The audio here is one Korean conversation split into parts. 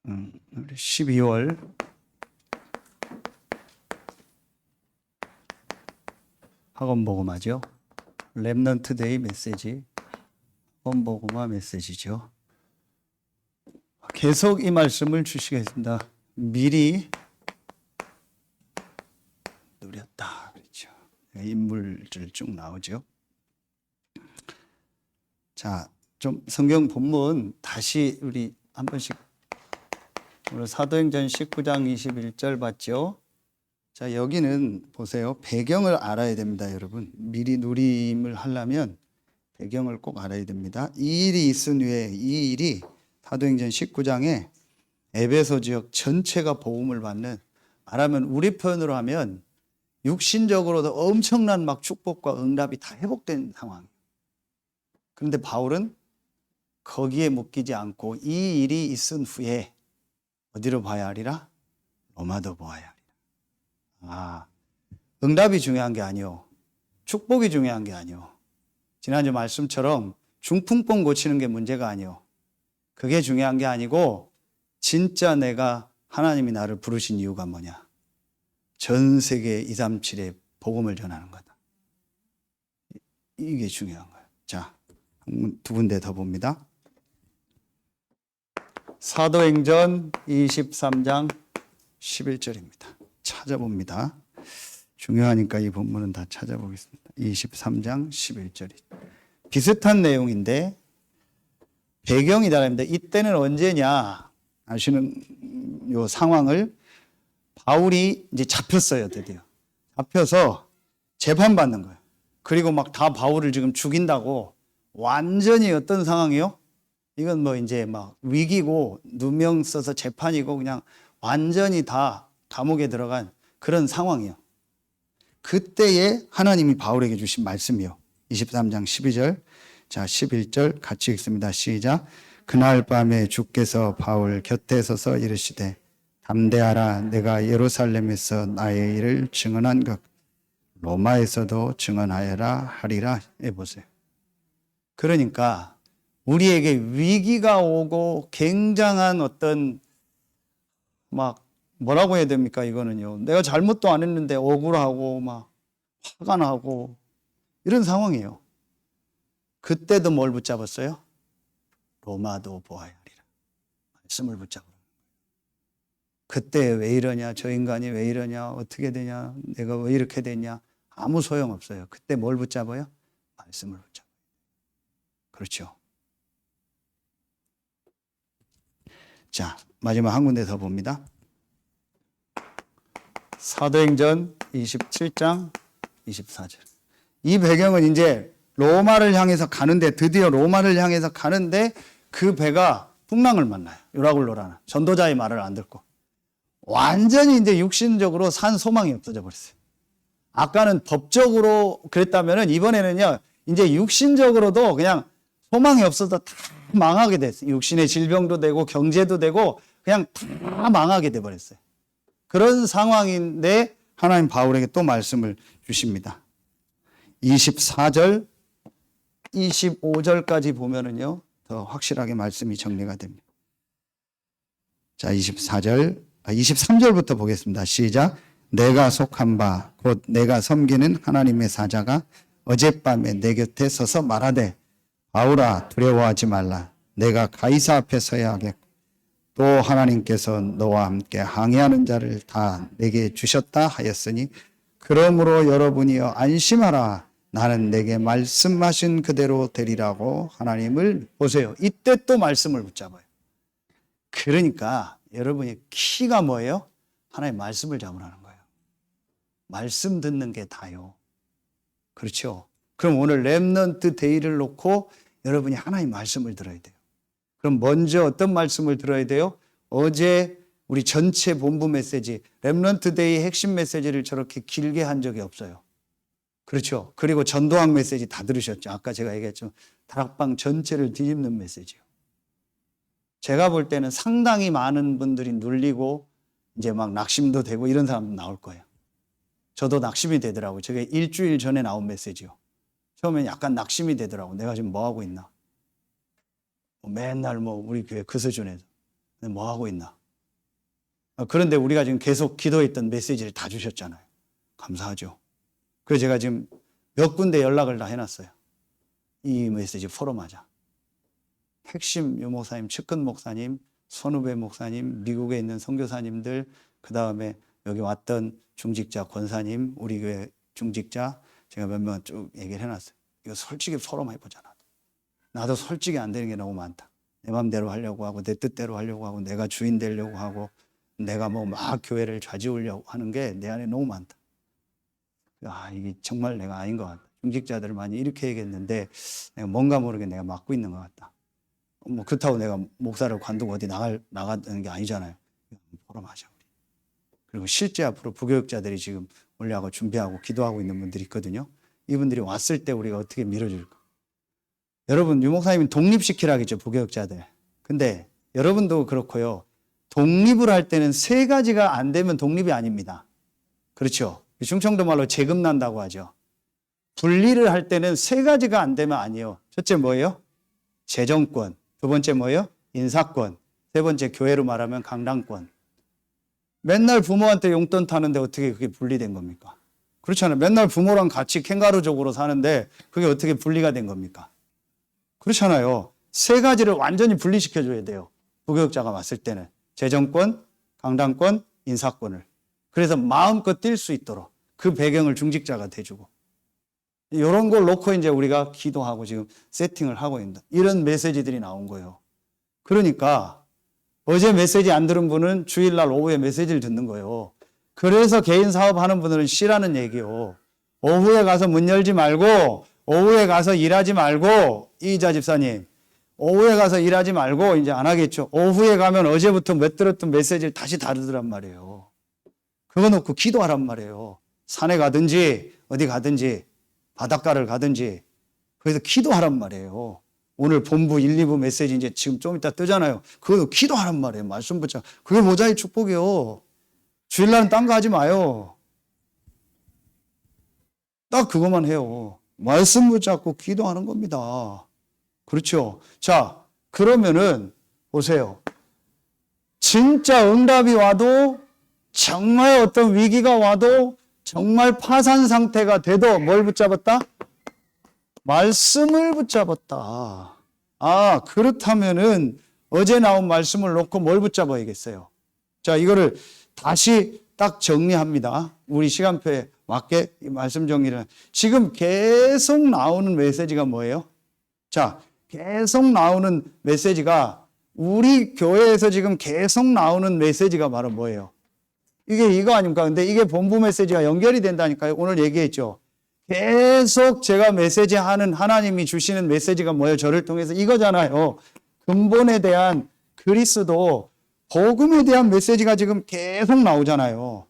우리 12월 학원 복음화죠. 렘넌트 데이 메시지 학원 복음화 메시지죠. 계속 이 말씀을 주시겠습니다. 미리 누렸다. 그렇죠. 인물들 쭉 나오죠. 자, 좀 성경 본문 다시 우리 한 번씩 오늘 사도행전 19장 21절 봤죠? 자, 여기는 보세요. 배경을 알아야 됩니다, 여러분. 미리 누림을 하려면 배경을 꼭 알아야 됩니다. 이 일이 있은 후에 이 일이 사도행전 19장에 에베소 지역 전체가 복음을 받는, 말하면 우리 표현으로 하면 육신적으로도 엄청난 막 축복과 응답이 다 회복된 상황. 그런데 바울은 거기에 묶이지 않고 이 일이 있은 후에 어디로 봐야 하리라? 로마도 보아야 하리라. 응답이 중요한 게 아니요, 축복이 중요한 게 아니요, 지난주 말씀처럼 중풍병 고치는 게 문제가 아니요, 그게 중요한 게 아니고 진짜 내가 하나님이 나를 부르신 이유가 뭐냐? 전 세계 237에 복음을 전하는 거다. 이게 중요한 거예요. 자, 두 군데 더 봅니다. 사도행전 23장 11절입니다. 찾아봅니다. 중요하니까 이 본문은 다 찾아보겠습니다. 23장 11절이 비슷한 내용인데 배경이 다릅니다. 이때는 언제냐 아시는 요 상황을, 바울이 이제 잡혔어요. 드디어 잡혀서 재판받는 거예요. 그리고 막 다 바울을 지금 죽인다고, 완전히 어떤 상황이요? 이건 뭐 이제 막 위기고 누명 써서 재판이고 그냥 완전히 다 감옥에 들어간 그런 상황이요. 그때에 하나님이 바울에게 주신 말씀이요. 23장 12절. 자, 11절 같이 읽습니다. 시작. 그날 밤에 주께서 바울 곁에 서서 이르시되 담대하라. 내가 예루살렘에서 나의 일을 증언한 것 로마에서도 증언하여라 하리라. 해보세요. 그러니까 우리에게 위기가 오고 굉장한 어떤 막 뭐라고 해야 됩니까? 이거는요, 내가 잘못도 안 했는데 억울하고 막 화가 나고 이런 상황이에요. 그때도 뭘 붙잡았어요? 로마도 보아야 하리라. 말씀을 붙잡으라. 그때 왜 이러냐, 저 인간이 왜 이러냐, 어떻게 되냐, 내가 왜 이렇게 됐냐, 아무 소용없어요. 그때 뭘 붙잡아요? 말씀을 붙잡아요. 그렇죠. 자, 마지막 한 군데 더 봅니다. 사도행전 27장 24절. 이 배경은 이제 로마를 향해서 가는데, 드디어 로마를 향해서 가는데 그 배가 풍랑을 만나요. 유라굴로라는 전도자의 말을 안 듣고 완전히 이제 육신적으로 산 소망이 없어져 버렸어요. 아까는 법적으로 그랬다면은 이번에는요, 이제 육신적으로도 그냥 소망이 없어서 다 망하게 됐어요. 육신의 질병도 되고 경제도 되고 그냥 다 망하게 돼 버렸어요. 그런 상황인데 하나님 바울에게 또 말씀을 주십니다. 24절, 25절까지 보면은요, 더 확실하게 말씀이 정리가 됩니다. 자, 23절부터 보겠습니다. 시작. 내가 속한 바 곧 내가 섬기는 하나님의 사자가 어젯밤에 내 곁에 서서 말하되 바울아 두려워하지 말라. 내가 가이사 앞에 서야 하겠고 또 하나님께서 너와 함께 항해하는 자를 다 내게 주셨다 하였으니 그러므로 여러분이여 안심하라. 나는 내게 말씀하신 그대로 되리라고 하나님을 보세요. 이때 또 말씀을 붙잡아요. 그러니까 여러분의 키가 뭐예요? 하나님 말씀을 잡으라는 거예요. 말씀 듣는 게 다요. 그렇죠? 그럼 오늘 렘넌트 데이를 놓고 여러분이 하나님 말씀을 들어야 돼요. 그럼 먼저 어떤 말씀을 들어야 돼요? 어제 우리 전체 본부 메시지, 렘넌트 데이 핵심 메시지를 저렇게 길게 한 적이 없어요. 그렇죠? 그리고 전도학 메시지 다 들으셨죠? 아까 제가 얘기했죠. 다락방 전체를 뒤집는 메시지요. 제가 볼 때는 상당히 많은 분들이 눌리고 이제 막 낙심도 되고 이런 사람도 나올 거예요. 저도 낙심이 되더라고요. 저게 일주일 전에 나온 메시지요. 처음엔 약간 낙심이 되더라고요. 내가 지금 뭐 하고 있나? 맨날 우리 교회 그 수준에서 뭐 하고 있나? 그런데 우리가 지금 계속 기도했던 메시지를 다 주셨잖아요. 감사하죠. 그래서 제가 지금 몇 군데 연락을 다 해놨어요. 이 메시지 포럼하자. 핵심 유목사님, 측근 목사님, 선후배 목사님, 미국에 있는 선교사님들, 그 다음에 여기 왔던 중직자, 권사님, 우리 교회 중직자, 제가 몇 명 쭉 얘기를 해놨어요. 이거 솔직히 포럼 해보자. 나도 솔직히 안 되는 게 너무 많다. 내 맘대로 하려고 하고, 내 뜻대로 하려고 하고, 내가 주인 되려고 하고, 내가 뭐 막 교회를 좌지우려고 하는 게 내 안에 너무 많다. 이게 정말 내가 아닌 것 같다. 중직자들을 많이 이렇게 얘기했는데, 내가 뭔가 모르게 내가 맡고 있는 것 같다. 뭐 그렇다고 내가 목사를 관두고 어디 나가는 게 아니잖아요. 포럼하자 우리. 그리고 실제 앞으로 부교육자들이 지금 올려하고 준비하고 기도하고 있는 분들이 있거든요. 이분들이 왔을 때 우리가 어떻게 밀어줄까? 여러분, 유목사님이 독립시키라겠죠, 부교육자들. 근데 여러분도 그렇고요. 독립을 할 때는 세 가지가 안 되면 독립이 아닙니다. 그렇죠? 충청도 말로 재금 난다고 하죠. 분리를 할 때는 세 가지가 안 되면 아니에요. 첫째 뭐예요? 재정권. 두 번째 뭐예요? 인사권. 세 번째 교회로 말하면 강당권. 맨날 부모한테 용돈 타는데 어떻게 그게 분리된 겁니까? 그렇잖아요. 맨날 부모랑 같이 캥가루족으로 사는데 그게 어떻게 분리가 된 겁니까? 그렇잖아요. 세 가지를 완전히 분리시켜줘야 돼요. 부교육자가 왔을 때는. 재정권, 강당권, 인사권을. 그래서 마음껏 뛸 수 있도록 그 배경을 중직자가 대주고. 이런 걸 놓고 이제 우리가 기도하고 지금 세팅을 하고 있는 이런 메시지들이 나온 거예요. 그러니까 어제 메시지 안 들은 분은 주일날 오후에 메시지를 듣는 거예요. 그래서 개인 사업하는 분들은 쉬라는 얘기요. 오후에 가서 문 열지 말고, 오후에 가서 일하지 말고, 이희자 집사님, 오후에 가서 일하지 말고 이제 안 하겠죠. 오후에 가면 어제부터 못 들었던 메시지를 다시 다루더란 말이에요. 그거 놓고 기도하란 말이에요. 산에 가든지 어디 가든지 바닷가를 가든지 그래서 기도하란 말이에요. 오늘 본부 1, 2부 메시지 이제 지금 좀 이따 뜨잖아요. 그거 기도하란 말이에요. 말씀 붙잡고. 그게 모자의 축복이요. 주일날은 딴 거 하지 마요. 딱 그것만 해요. 말씀 붙잡고 기도하는 겁니다. 그렇죠? 자, 그러면은 보세요. 진짜 응답이 와도 정말 어떤 위기가 와도 정말 파산 상태가 돼도 뭘 붙잡았다? 말씀을 붙잡았다. 그렇다면은 어제 나온 말씀을 놓고 뭘 붙잡아야겠어요? 자, 이거를 다시 딱 정리합니다. 우리 시간표에 맞게 이 말씀 정리를. 지금 계속 나오는 메시지가 뭐예요? 자, 계속 나오는 메시지가 우리 교회에서 지금 계속 나오는 메시지가 바로 뭐예요? 이게 이거 아닙니까? 근데 이게 본부 메시지가 연결이 된다니까요. 오늘 얘기했죠. 계속 제가 메시지 하는 하나님이 주시는 메시지가 뭐예요? 저를 통해서 이거잖아요. 근본에 대한 그리스도, 복음에 대한 메시지가 지금 계속 나오잖아요.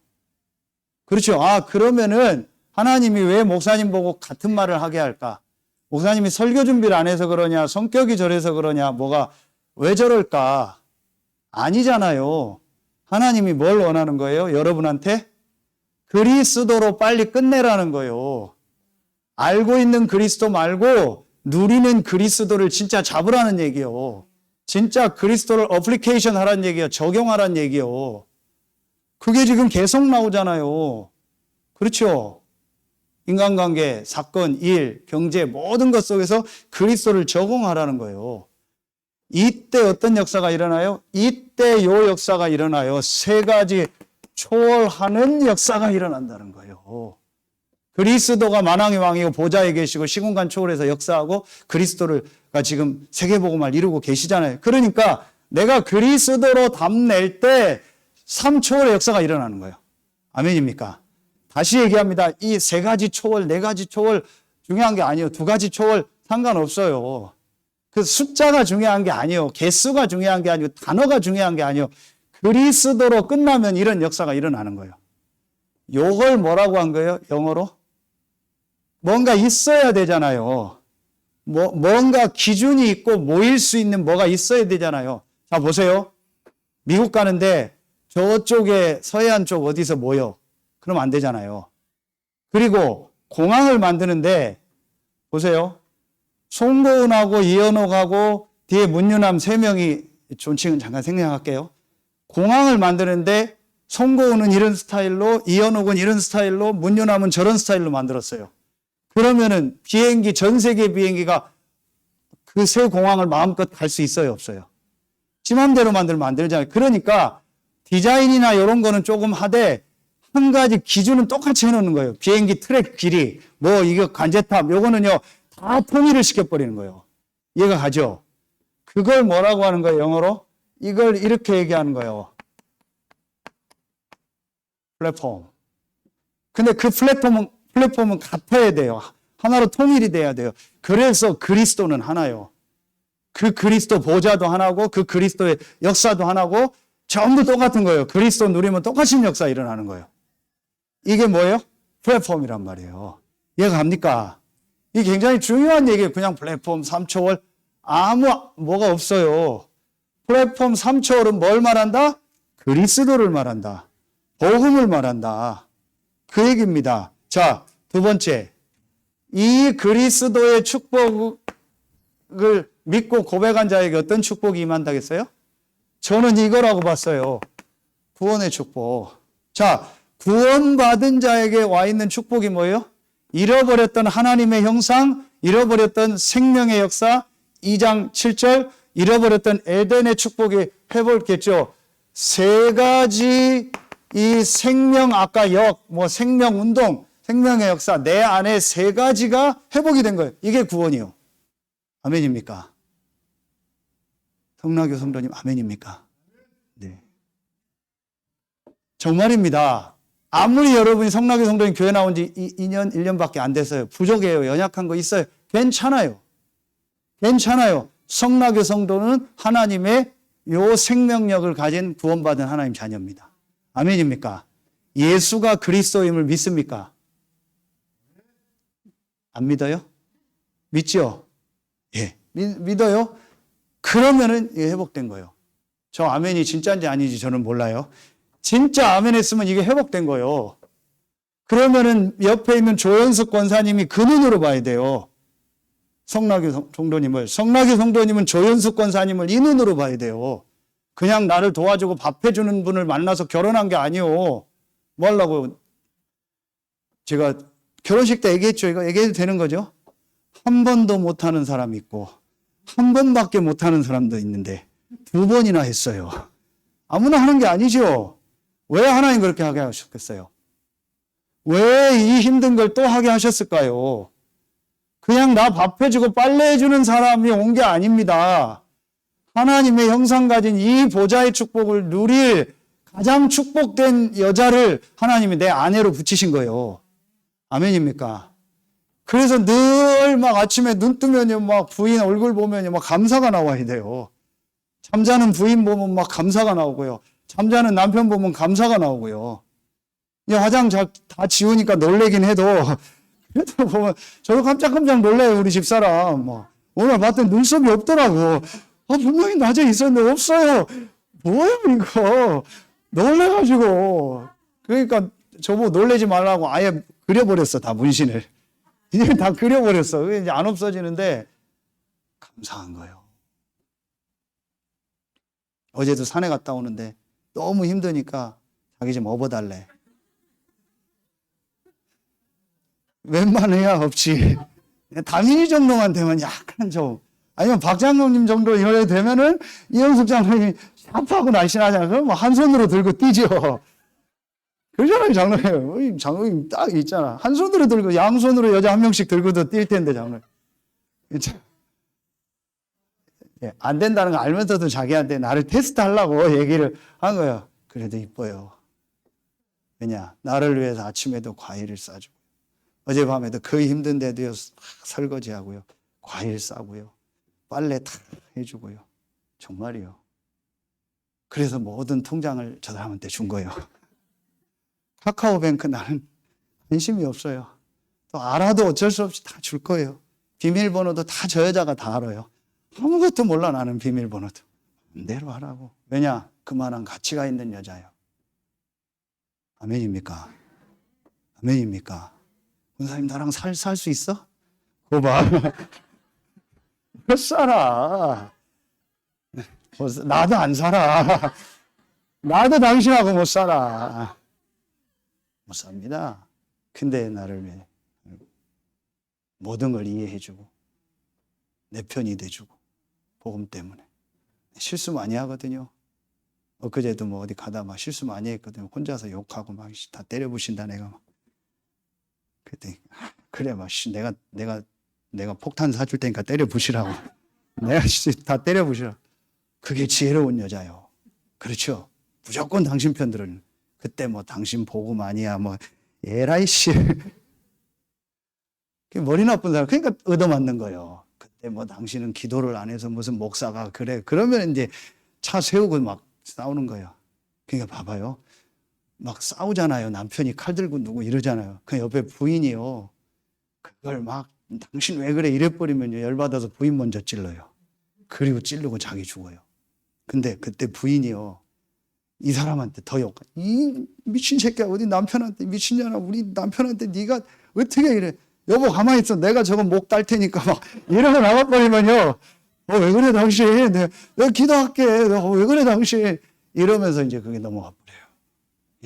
그렇죠. 그러면은 하나님이 왜 목사님 보고 같은 말을 하게 할까? 목사님이 설교 준비를 안 해서 그러냐? 성격이 저래서 그러냐? 왜 저럴까? 아니잖아요. 하나님이 뭘 원하는 거예요? 여러분한테? 그리스도로 빨리 끝내라는 거예요. 알고 있는 그리스도 말고 누리는 그리스도를 진짜 잡으라는 얘기예요. 진짜 그리스도를 어플리케이션 하라는 얘기예요. 적용하라는 얘기예요. 그게 지금 계속 나오잖아요. 그렇죠? 인간관계, 사건, 일, 경제 모든 것 속에서 그리스도를 적용하라는 거예요. 이때 어떤 역사가 일어나요? 이때 요 역사가 일어나요. 세 가지 초월하는 역사가 일어난다는 거예요. 그리스도가 만왕의 왕이고 보좌에 계시고 시공간 초월해서 역사하고 그리스도가 지금 세계복음을 이루고 계시잖아요. 그러니까 내가 그리스도로 담낼 때 3초월의 역사가 일어나는 거예요. 아멘입니까? 다시 얘기합니다. 이 세 가지 초월, 네 가지 초월 중요한 게 아니에요. 두 가지 초월 상관없어요. 그 숫자가 중요한 게 아니에요. 개수가 중요한 게 아니고 단어가 중요한 게 아니에요. 그리스도로 끝나면 이런 역사가 일어나는 거예요. 요걸 뭐라고 한 거예요? 영어로? 뭔가 있어야 되잖아요. 뭔가 기준이 있고 모일 수 있는 뭐가 있어야 되잖아요. 자, 보세요. 미국 가는데 저쪽에 서해안 쪽 어디서 모여. 그럼 안 되잖아요. 그리고 공항을 만드는데 보세요. 송고은하고 이현옥하고 뒤에 문유남 3명이 존칭은 잠깐 생략할게요. 공항을 만드는데 송고은은 이런 스타일로, 이현옥은 이런 스타일로, 문유남은 저런 스타일로 만들었어요. 그러면은 비행기, 전 세계 비행기가 그 새 공항을 마음껏 갈 수 있어요, 없어요? 지 맘대로 만들면 안 되잖아요. 그러니까 디자인이나 이런 거는 조금 하되 한 가지 기준은 똑같이 해놓는 거예요. 비행기 트랙 길이, 뭐 이거 관제탑, 요거는요 다 통일을 시켜버리는 거예요. 이해가 가죠? 그걸 뭐라고 하는 거예요, 영어로? 이걸 이렇게 얘기하는 거예요. 플랫폼. 근데 그 플랫폼은 같아야 돼요. 하나로 통일이 돼야 돼요. 그래서 그리스도는 하나요. 그 그리스도 보좌도 하나고 그 그리스도의 역사도 하나고 전부 똑같은 거예요. 그리스도 누리면 똑같은 역사 일어나는 거예요. 이게 뭐예요? 플랫폼이란 말이에요. 이해가 갑니까? 이게 굉장히 중요한 얘기예요. 그냥 플랫폼 3초월 아무 뭐가 없어요. 플랫폼 3초월은 뭘 말한다? 그리스도를 말한다. 복음을 말한다. 그 얘기입니다. 자, 두 번째. 이 그리스도의 축복을 믿고 고백한 자에게 어떤 축복이 임한다겠어요? 저는 이거라고 봤어요. 구원의 축복. 자, 구원받은 자에게 와 있는 축복이 뭐예요? 잃어버렸던 하나님의 형상, 잃어버렸던 생명의 역사, 2장 7절, 잃어버렸던 에덴의 축복이 회복했죠. 세 가지 이 생명, 아까 생명 운동, 생명의 역사, 내 안에 세 가지가 회복이 된 거예요. 이게 구원이요. 아멘입니까? 성나교 성도님, 아멘입니까? 네. 정말입니다. 아무리 여러분이 성나교 성도님 교회 나온 지 2년, 1년밖에 안 됐어요. 부족해요. 연약한 거 있어요. 괜찮아요. 괜찮아요. 성나교 성도는 하나님의 요 생명력을 가진 구원받은 하나님 자녀입니다. 아멘입니까? 예수가 그리스도임을 믿습니까? 안 믿어요? 믿죠? 예. 믿어요? 그러면은 이게 회복된 거예요. 저 아멘이 진짜인지 아닌지 저는 몰라요. 진짜 아멘 했으면 이게 회복된 거예요. 그러면은 옆에 있는 조연숙 권사님이 그 눈으로 봐야 돼요. 성나교 성도님은 조연숙 권사님을 이 눈으로 봐야 돼요. 그냥 나를 도와주고 밥해주는 분을 만나서 결혼한 게 아니요. 뭐 하려고. 제가 결혼식 때 얘기했죠. 이거 얘기해도 되는 거죠? 한 번도 못하는 사람이 있고 한 번밖에 못하는 사람도 있는데 2번이나 했어요. 아무나 하는 게 아니죠. 왜 하나님 그렇게 하게 하셨겠어요? 왜 이 힘든 걸 또 하게 하셨을까요? 그냥 나 밥 해주고 빨래 해주는 사람이 온 게 아닙니다. 하나님의 형상 가진 이 보좌의 축복을 누릴 가장 축복된 여자를 하나님이 내 아내로 붙이신 거예요. 아멘입니까? 그래서 늘 막 아침에 눈 뜨면 막 부인 얼굴 보면 막 감사가 나와야 돼요. 잠자는 부인 보면 막 감사가 나오고요. 잠자는 남편 보면 감사가 나오고요. 화장 다 지우니까 놀래긴 해도 그래도 보면 저도 깜짝깜짝 놀래요. 우리 집사람. 오늘 봤더니 눈썹이 없더라고. 분명히 낮에 있었는데 없어요. 뭐예요 이거. 놀래가지고. 그러니까 저보고 놀래지 말라고 아예 그려버렸어. 다 문신을. 이제 다 그려버렸어. 이제 안 없어지는데 감사한 거예요. 어제도 산에 갔다 오는데 너무 힘드니까 자기 좀 업어달래. 웬만해야 없지. 다민이 정도만 되면 약간 좀, 아니면 박 장로님 정도 이래 되면은 이영숙 장로님이 샵하고 날씬하잖아. 그럼 뭐 한 손으로 들고 뛰죠. 그러잖아요, 장로님. 장로님 딱 있잖아. 한 손으로 들고, 양손으로 여자 한 명씩 들고도 뛸 텐데, 장로님. 예, 안 된다는 거 알면서도 자기한테 나를 테스트 하려고 얘기를 한 거예요. 그래도 이뻐요. 왜냐? 나를 위해서 아침에도 과일을 싸주고, 어젯밤에도 거의 힘든데도 설거지하고요. 과일 싸고요. 빨래 다 해주고요. 정말이요. 그래서 모든 통장을 저 사람한테 준 거예요. 카카오뱅크 나는 관심이 없어요. 또 알아도 어쩔 수 없이 다 줄 거예요. 비밀번호도 다 저 여자가 다 알아요. 아무것도 몰라 나는 비밀번호도. 마음대로 하라고. 왜냐? 그만한 가치가 있는 여자예요. 아멘입니까? 아멘입니까? 권사님 나랑 살 수 있어? 그거 봐. 못 살아. 나도 안 살아. 나도 당신하고 못 살아. 못 삽니다. 근데 나를 위해 모든 걸 이해해주고 내 편이 돼주고 복음 때문에 실수 많이 하거든요. 엊그제도 뭐 어디 가다 막 실수 많이 했거든요. 혼자서 욕하고 막 다 때려부신다 내가 막. 그랬더니 그래 막 내가 폭탄 사줄 테니까 때려부시라고. 내가 다 때려부시라고. 그게 지혜로운 여자요. 그렇죠. 무조건 당신 편 들은. 그때 뭐 당신 복음 아니야 뭐 에라이 씨. 머리 나쁜 사람 그러니까 얻어맞는 거예요. 그때 뭐 당신은 기도를 안 해서 무슨 목사가 그래. 그러면 이제 차 세우고 막 싸우는 거예요. 그러니까 봐봐요. 막 싸우잖아요. 남편이 칼 들고 누구 이러잖아요. 그 옆에 부인이요. 그걸 막 당신 왜 그래 이래버리면요. 열받아서 부인 먼저 찔러요. 그리고 찌르고 자기 죽어요. 근데 그때 부인이요. 이 사람한테 더 욕. 이 미친 새끼야. 어디 남편한테 미친년아. 우리 남편한테 네가 어떻게 이래. 여보 가만히 있어. 내가 저거 목 딸 테니까 막 이러고 나가버리면요. 왜 그래 당신. 내가 기도할게. 왜 그래 당신. 이러면서 이제 그게 넘어가 버려요.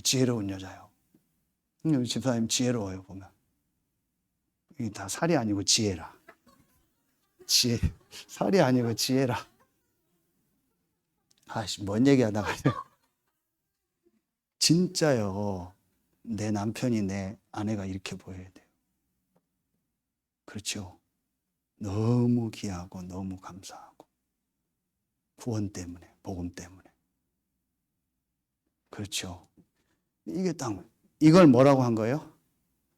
지혜로운 여자요. 우리 집사님 지혜로워요 보면. 이게 다 살이 아니고 지혜라. 지혜. 살이 아니고 지혜라. 아씨 뭔 얘기하다가 진짜요. 내 남편이 내 아내가 이렇게 보여야 돼요. 그렇죠. 너무 귀하고 너무 감사하고 구원 때문에 복음 때문에. 그렇죠. 이게 딱 이걸 뭐라고 한 거예요?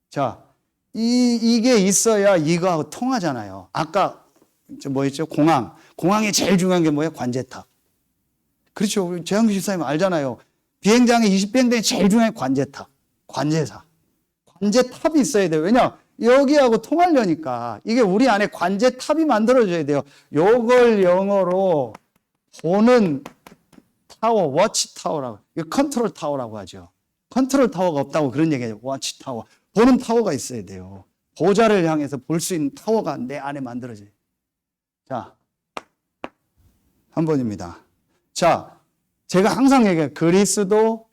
자, 이게 있어야 이거하고 통하잖아요. 아까 뭐였죠? 공항에 제일 중요한 게 뭐예요? 관제탑. 그렇죠. 우리 재영규 집사님 알잖아요. 비행장에 20비행장에 제일 중요한 게 관제탑, 관제사. 관제탑이 있어야 돼요. 왜냐? 여기하고 통하려니까. 이게 우리 안에 관제탑이 만들어져야 돼요. 요걸 영어로 보는 타워, 워치 타워라고. 이거 컨트롤 타워라고 하죠. 컨트롤 타워가 없다고 그런 얘기예요. 워치 타워. 보는 타워가 있어야 돼요. 보좌를 향해서 볼 수 있는 타워가 내 안에 만들어져요. 자, 한 번입니다. 자, 제가 항상 얘기해요. 그리스도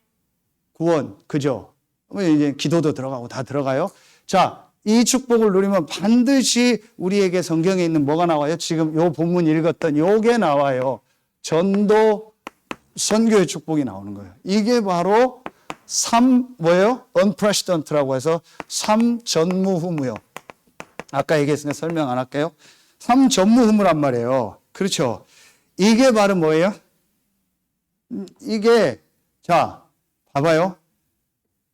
구원, 그죠? 이제 기도도 들어가고 다 들어가요. 자, 이 축복을 누리면 반드시 우리에게 성경에 있는 뭐가 나와요? 지금 요 본문 읽었던 요게 나와요. 전도, 선교의 축복이 나오는 거예요. 이게 바로 뭐예요? unprecedent라고 해서 전무후무요. 아까 얘기했으니까 설명 안 할게요. 전무후무란 말이에요. 그렇죠. 이게 바로 뭐예요? 이게, 자, 봐봐요.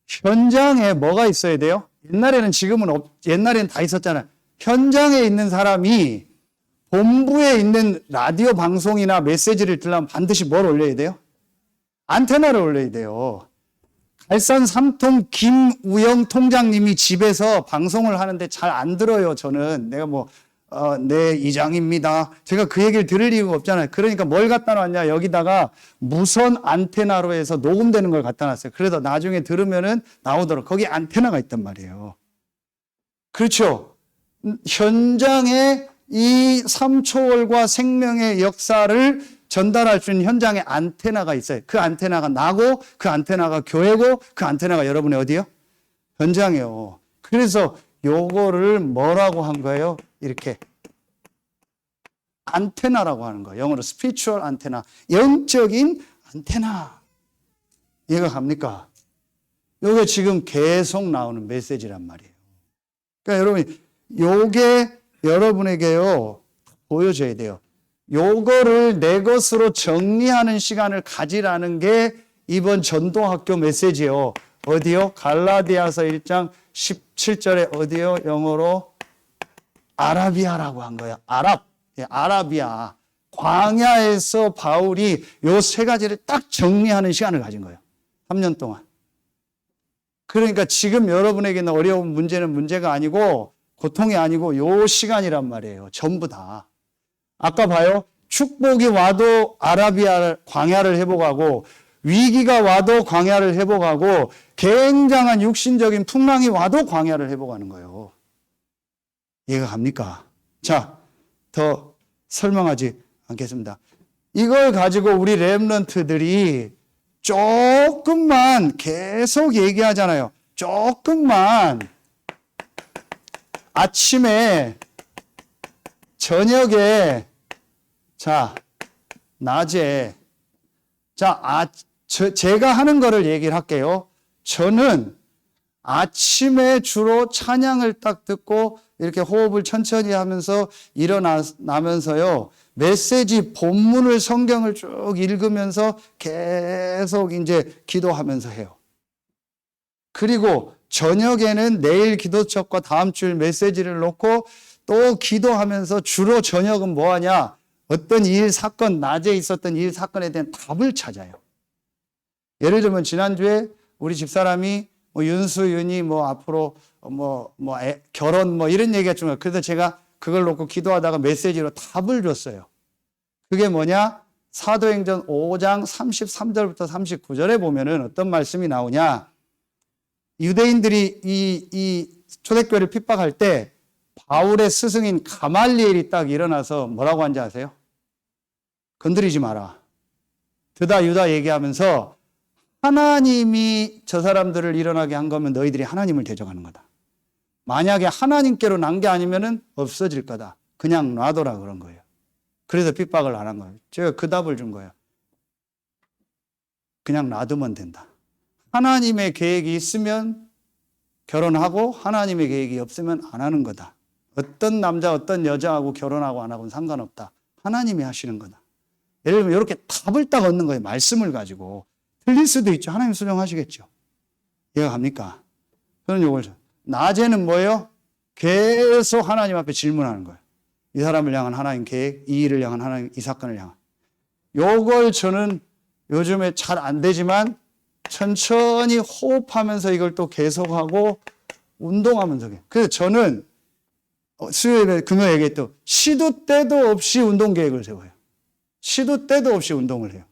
현장에 뭐가 있어야 돼요? 옛날에는 다 있었잖아요. 현장에 있는 사람이 본부에 있는 라디오 방송이나 메시지를 들으려면 반드시 뭘 올려야 돼요? 안테나를 올려야 돼요. 갈산 3통 김우영 통장님이 집에서 방송을 하는데 잘 안 들어요, 저는. 내가 네, 이장입니다. 제가 그 얘기를 들을 이유가 없잖아요. 그러니까 뭘 갖다 놨냐. 여기다가 무선 안테나로 해서 녹음되는 걸 갖다 놨어요. 그래서 나중에 들으면은 나오도록. 거기 안테나가 있단 말이에요. 그렇죠. 현장에 이 삼초월과 생명의 역사를 전달할 수 있는 현장에 안테나가 있어요. 그 안테나가 나고, 그 안테나가 교회고, 그 안테나가 여러분의 어디요? 현장이요. 그래서 요거를 뭐라고 한 거예요? 이렇게 안테나라고 하는 거예요. 영어로 spiritual 안테나, 영적인 안테나. 이해가 갑니까? 요게 지금 계속 나오는 메시지란 말이에요. 그러니까 여러분이 요게 여러분에게요 보여줘야 돼요. 요거를 내 것으로 정리하는 시간을 가지라는 게 이번 전도학교 메시지요. 어디요? 갈라디아서 1장 17절에 어디요? 영어로 아라비아라고 한 거예요. 아라비아. 광야에서 바울이 요 세 가지를 딱 정리하는 시간을 가진 거예요. 3년 동안. 그러니까 지금 여러분에게는 어려운 문제는 문제가 아니고 고통이 아니고 요 시간이란 말이에요. 전부 다. 아까 봐요. 축복이 와도 광야를 회복하고 위기가 와도 광야를 회복하고 굉장한 육신적인 풍랑이 와도 광야를 회복하는 거예요. 이해가 갑니까? 자, 더 설명하지 않겠습니다. 이걸 가지고 우리 렘넌트들이 조금만 계속 얘기하잖아요. 조금만 아침에, 저녁에, 자, 낮에. 자, 제가 하는 거를 얘기를 할게요. 저는 아침에 주로 찬양을 딱 듣고 이렇게 호흡을 천천히 하면서 일어나면서요. 메시지 본문을 성경을 쭉 읽으면서 계속 이제 기도하면서 해요. 그리고 저녁에는 내일 기도책과 다음 주일 메시지를 놓고 또 기도하면서 주로 저녁은 뭐 하냐? 어떤 일, 사건, 낮에 있었던 일, 사건에 대한 답을 찾아요. 예를 들면 지난주에 우리 집사람이 윤수, 윤이 앞으로 결혼 이런 얘기가 좀, 그래서 제가 그걸 놓고 기도하다가 메시지로 답을 줬어요. 그게 뭐냐? 사도행전 5장 33절부터 39절에 보면은 어떤 말씀이 나오냐? 유대인들이 이 초대교회를 핍박할 때 바울의 스승인 가말리엘이 딱 일어나서 뭐라고 한지 아세요? 건드리지 마라. 드다 유다 얘기하면서 하나님이 저 사람들을 일어나게 한 거면 너희들이 하나님을 대적하는 거다. 만약에 하나님께로 난 게 아니면은 없어질 거다. 그냥 놔둬라 그런 거예요. 그래서 핍박을 안 한 거예요. 제가 그 답을 준 거예요. 그냥 놔두면 된다. 하나님의 계획이 있으면 결혼하고 하나님의 계획이 없으면 안 하는 거다. 어떤 남자 어떤 여자하고 결혼하고 안 하고는 상관없다. 하나님이 하시는 거다. 예를 들면 이렇게 답을 딱 얻는 거예요. 말씀을 가지고. 틀릴 수도 있죠. 하나님 수정하시겠죠. 이해가 갑니까? 저는 이걸 낮에는 뭐예요? 계속 하나님 앞에 질문하는 거예요. 이 사람을 향한 하나님 계획, 이 일을 향한 하나님, 이 사건을 향한. 요걸 저는 요즘에 잘 안 되지만 천천히 호흡하면서 이걸 또 계속하고 운동하면서. 그래서 저는 수요일에 금요일 얘기했던 시도 때도 없이 운동 계획을 세워요. 시도 때도 없이 운동을 해요.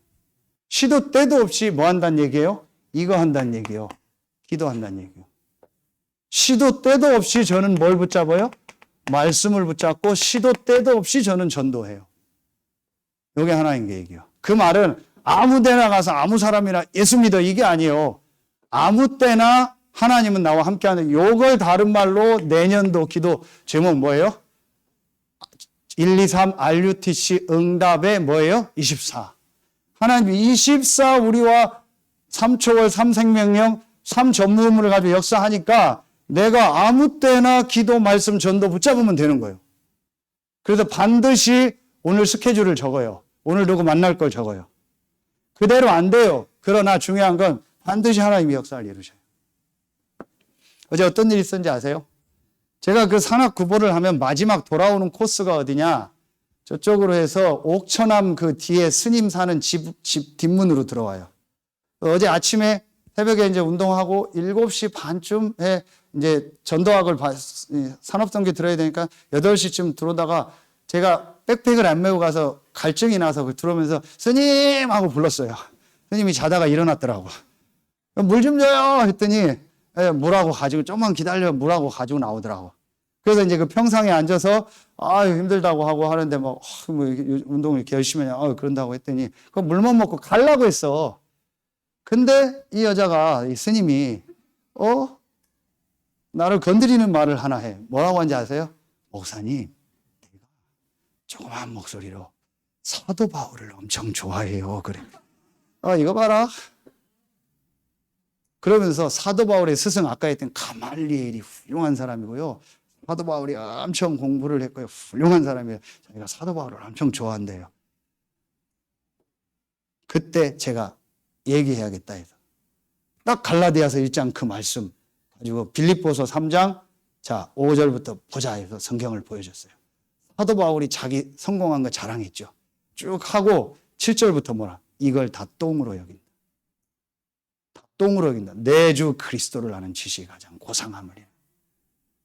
시도 때도 없이 뭐 한다는 얘기예요? 이거 한다는 얘기예요. 기도한다는 얘기예요. 시도 때도 없이 저는 뭘 붙잡아요? 말씀을 붙잡고 시도 때도 없이 저는 전도해요. 이게 하나님 계획이에요. 그 말은 아무 데나 가서 아무 사람이나 예수 믿어 이게 아니에요. 아무 때나 하나님은 나와 함께하는, 요걸 다른 말로 내년도 기도 제목 뭐예요? 123 RUTC 응답의 뭐예요? 24. 하나님 24 우리와 3초월 3생명령 3전무후무를 가지고 역사하니까 내가 아무 때나 기도, 말씀, 전도 붙잡으면 되는 거예요. 그래서 반드시 오늘 스케줄을 적어요. 오늘 누구 만날 걸 적어요. 그대로 안 돼요. 그러나 중요한 건 반드시 하나님이 역사를 이루셔요. 어제 어떤 일이 있었는지 아세요? 제가 그 산악 구보를 하면 마지막 돌아오는 코스가 어디냐? 저쪽으로 해서 옥천암 그 뒤에 스님 사는 집 뒷문으로 들어와요. 어제 아침에 새벽에 이제 운동하고 7시 반쯤에 이제 전도학을 산업선교 들어야 되니까 8시쯤 들어오다가 제가 백팩을 안 메고 가서 갈증이 나서 들어오면서 스님 하고 불렀어요. 스님이 자다가 일어났더라고. 물 좀 줘요 했더니 물하고 가지고 좀만 기다려 물하고 가지고 나오더라고. 그래서 이제 그 평상에 앉아서 힘들다고 하고 하는데 운동을 이렇게 열심히 하냐 그런다고 했더니 그 물만 먹고 가려고 했어. 근데 이 여자가 이 스님이 나를 건드리는 말을 하나 해. 뭐라고 하는지 아세요? 목사님, 내가 조그만 목소리로 사도 바울을 엄청 좋아해요. 그래. 이거 봐라. 그러면서 사도 바울의 스승 아까 했던 가말리엘이 훌륭한 사람이고요. 사도 바울이 엄청 공부를 했고요. 훌륭한 사람이에요. 자기가 사도 바울을 엄청 좋아한대요. 그때 제가 얘기해야겠다 해서 딱 갈라디아서 1장 그 말씀 가지고 빌립보서 3장 5절부터 보자 해서 성경을 보여줬어요. 사도 바울이 자기 성공한 거 자랑했죠. 쭉 하고 7절부터 뭐라? 이걸 다 똥으로 여긴다. 다 똥으로 여긴다. 내 주 그리스도를 아는 지식이 가장 고상함을.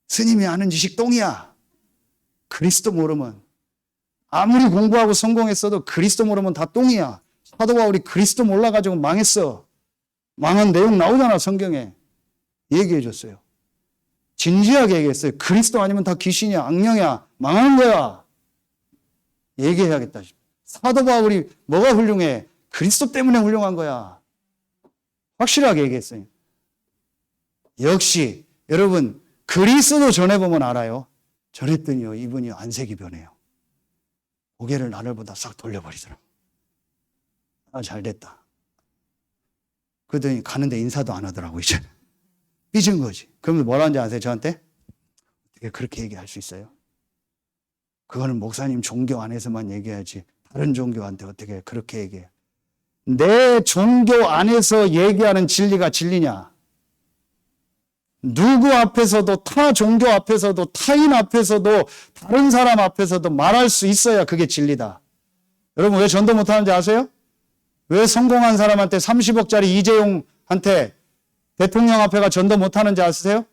스님이 아는 지식 똥이야. 그리스도 모르면 아무리 공부하고 성공했어도 그리스도 모르면 다 똥이야. 사도 바울이 그리스도 몰라가지고 망했어. 망한 내용 나오잖아 성경에. 얘기해 줬어요. 진지하게 얘기했어요. 그리스도 아니면 다 귀신이야, 악령이야, 망하는 거야. 얘기해야겠다. 사도 바울이 뭐가 훌륭해? 그리스도 때문에 훌륭한 거야. 확실하게 얘기했어요. 역시 여러분 그리스도 전해보면 알아요. 저랬더니요 이분이 안색이 변해요. 고개를 나를 보다 싹 돌려버리더라고. 아, 잘됐다. 그러더니 가는데 인사도 안 하더라고 이제. 삐진 거지. 그러면 뭐라는지 아세요 저한테? 어떻게 그렇게 얘기할 수 있어요? 그거는 목사님 종교 안에서만 얘기하지 다른 종교한테 어떻게 그렇게 얘기해요? 내 종교 안에서 얘기하는 진리가 진리냐? 누구 앞에서도 타 종교 앞에서도 타인 앞에서도 다른 사람 앞에서도 말할 수 있어야 그게 진리다. 여러분 왜 전도 못하는지 아세요? 왜 성공한 사람한테 30억짜리 이재용한테 대통령 앞에가 전도 못하는지 아세요?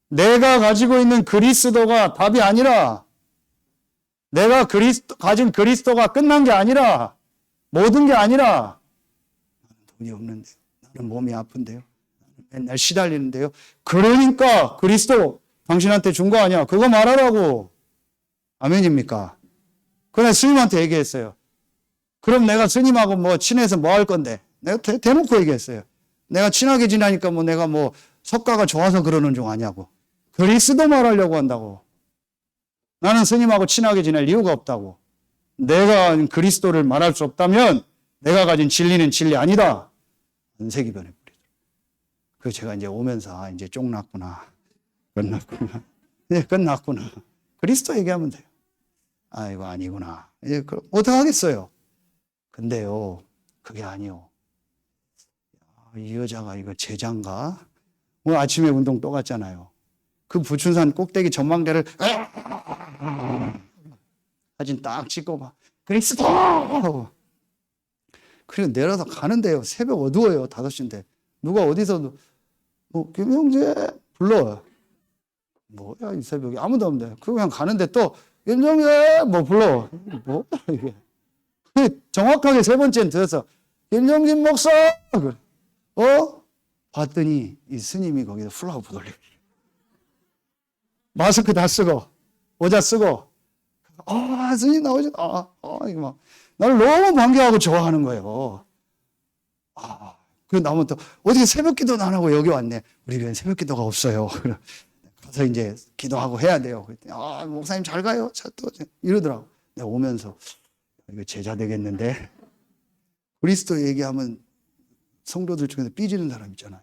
내가 가지고 있는 그리스도가 답이 아니라 내가 가진 그리스도가 끝난 게 아니라 모든 게 아니라 나는 돈이 없는데 나는 몸이 아픈데요. 맨날 시달리는데요. 그러니까 그리스도 당신한테 준 거 아니야. 그거 말하라고. 아멘입니까? 그래 스님한테 얘기했어요. 그럼 내가 스님하고 뭐 친해서 뭐 할 건데. 내가 대놓고 얘기했어요. 내가 친하게 지내니까 뭐 내가 뭐 석가가 좋아서 그러는 중 아냐고. 그리스도 말하려고 한다고. 나는 스님하고 친하게 지낼 이유가 없다고. 내가 그리스도를 말할 수 없다면 내가 가진 진리는 진리 아니다. 안색이 변해버리더라고요. 그래서 제가 이제 오면서 이제 쫑났구나. 끝났구나. 네, 끝났구나. 그리스도 얘기하면 돼요. 아이고 아니구나. 이제 어떻게 하겠어요. 근데요 그게 아니요. 이 여자가 이거 제자인가? 오늘 아침에 운동 또 갔잖아요. 그 부춘산 꼭대기 전망대를 사진 딱 찍고 봐. 그리스도! 그리고 내려서 가는데요. 새벽 어두워요. 5시인데. 누가 어디서 뭐 김영재 불러. 뭐야 이 새벽에 아무도 없는데. 그냥 가는데 또 김영재 뭐 불러. 뭐야 이게. 정확하게 3번째는 들어서 김영진 목사! 봤더니 이 스님이 거기서 플라우프 돌리고 마스크 다 쓰고 모자 쓰고 스님 나오셨다. 이거 막 나를 너무 반겨하고 좋아하는 거예요. 그래 나면 또 어떻게 새벽 기도는 안 하고 여기 왔네. 우리 교회는 새벽 기도가 없어요. 가서 이제 기도하고 해야 돼요. 그랬더니 목사님 잘 가요. 또 이러더라고. 내가 오면서 이거 제자 되겠는데. 그리스도 얘기하면 성도들 중에서 삐지는 사람 있잖아요.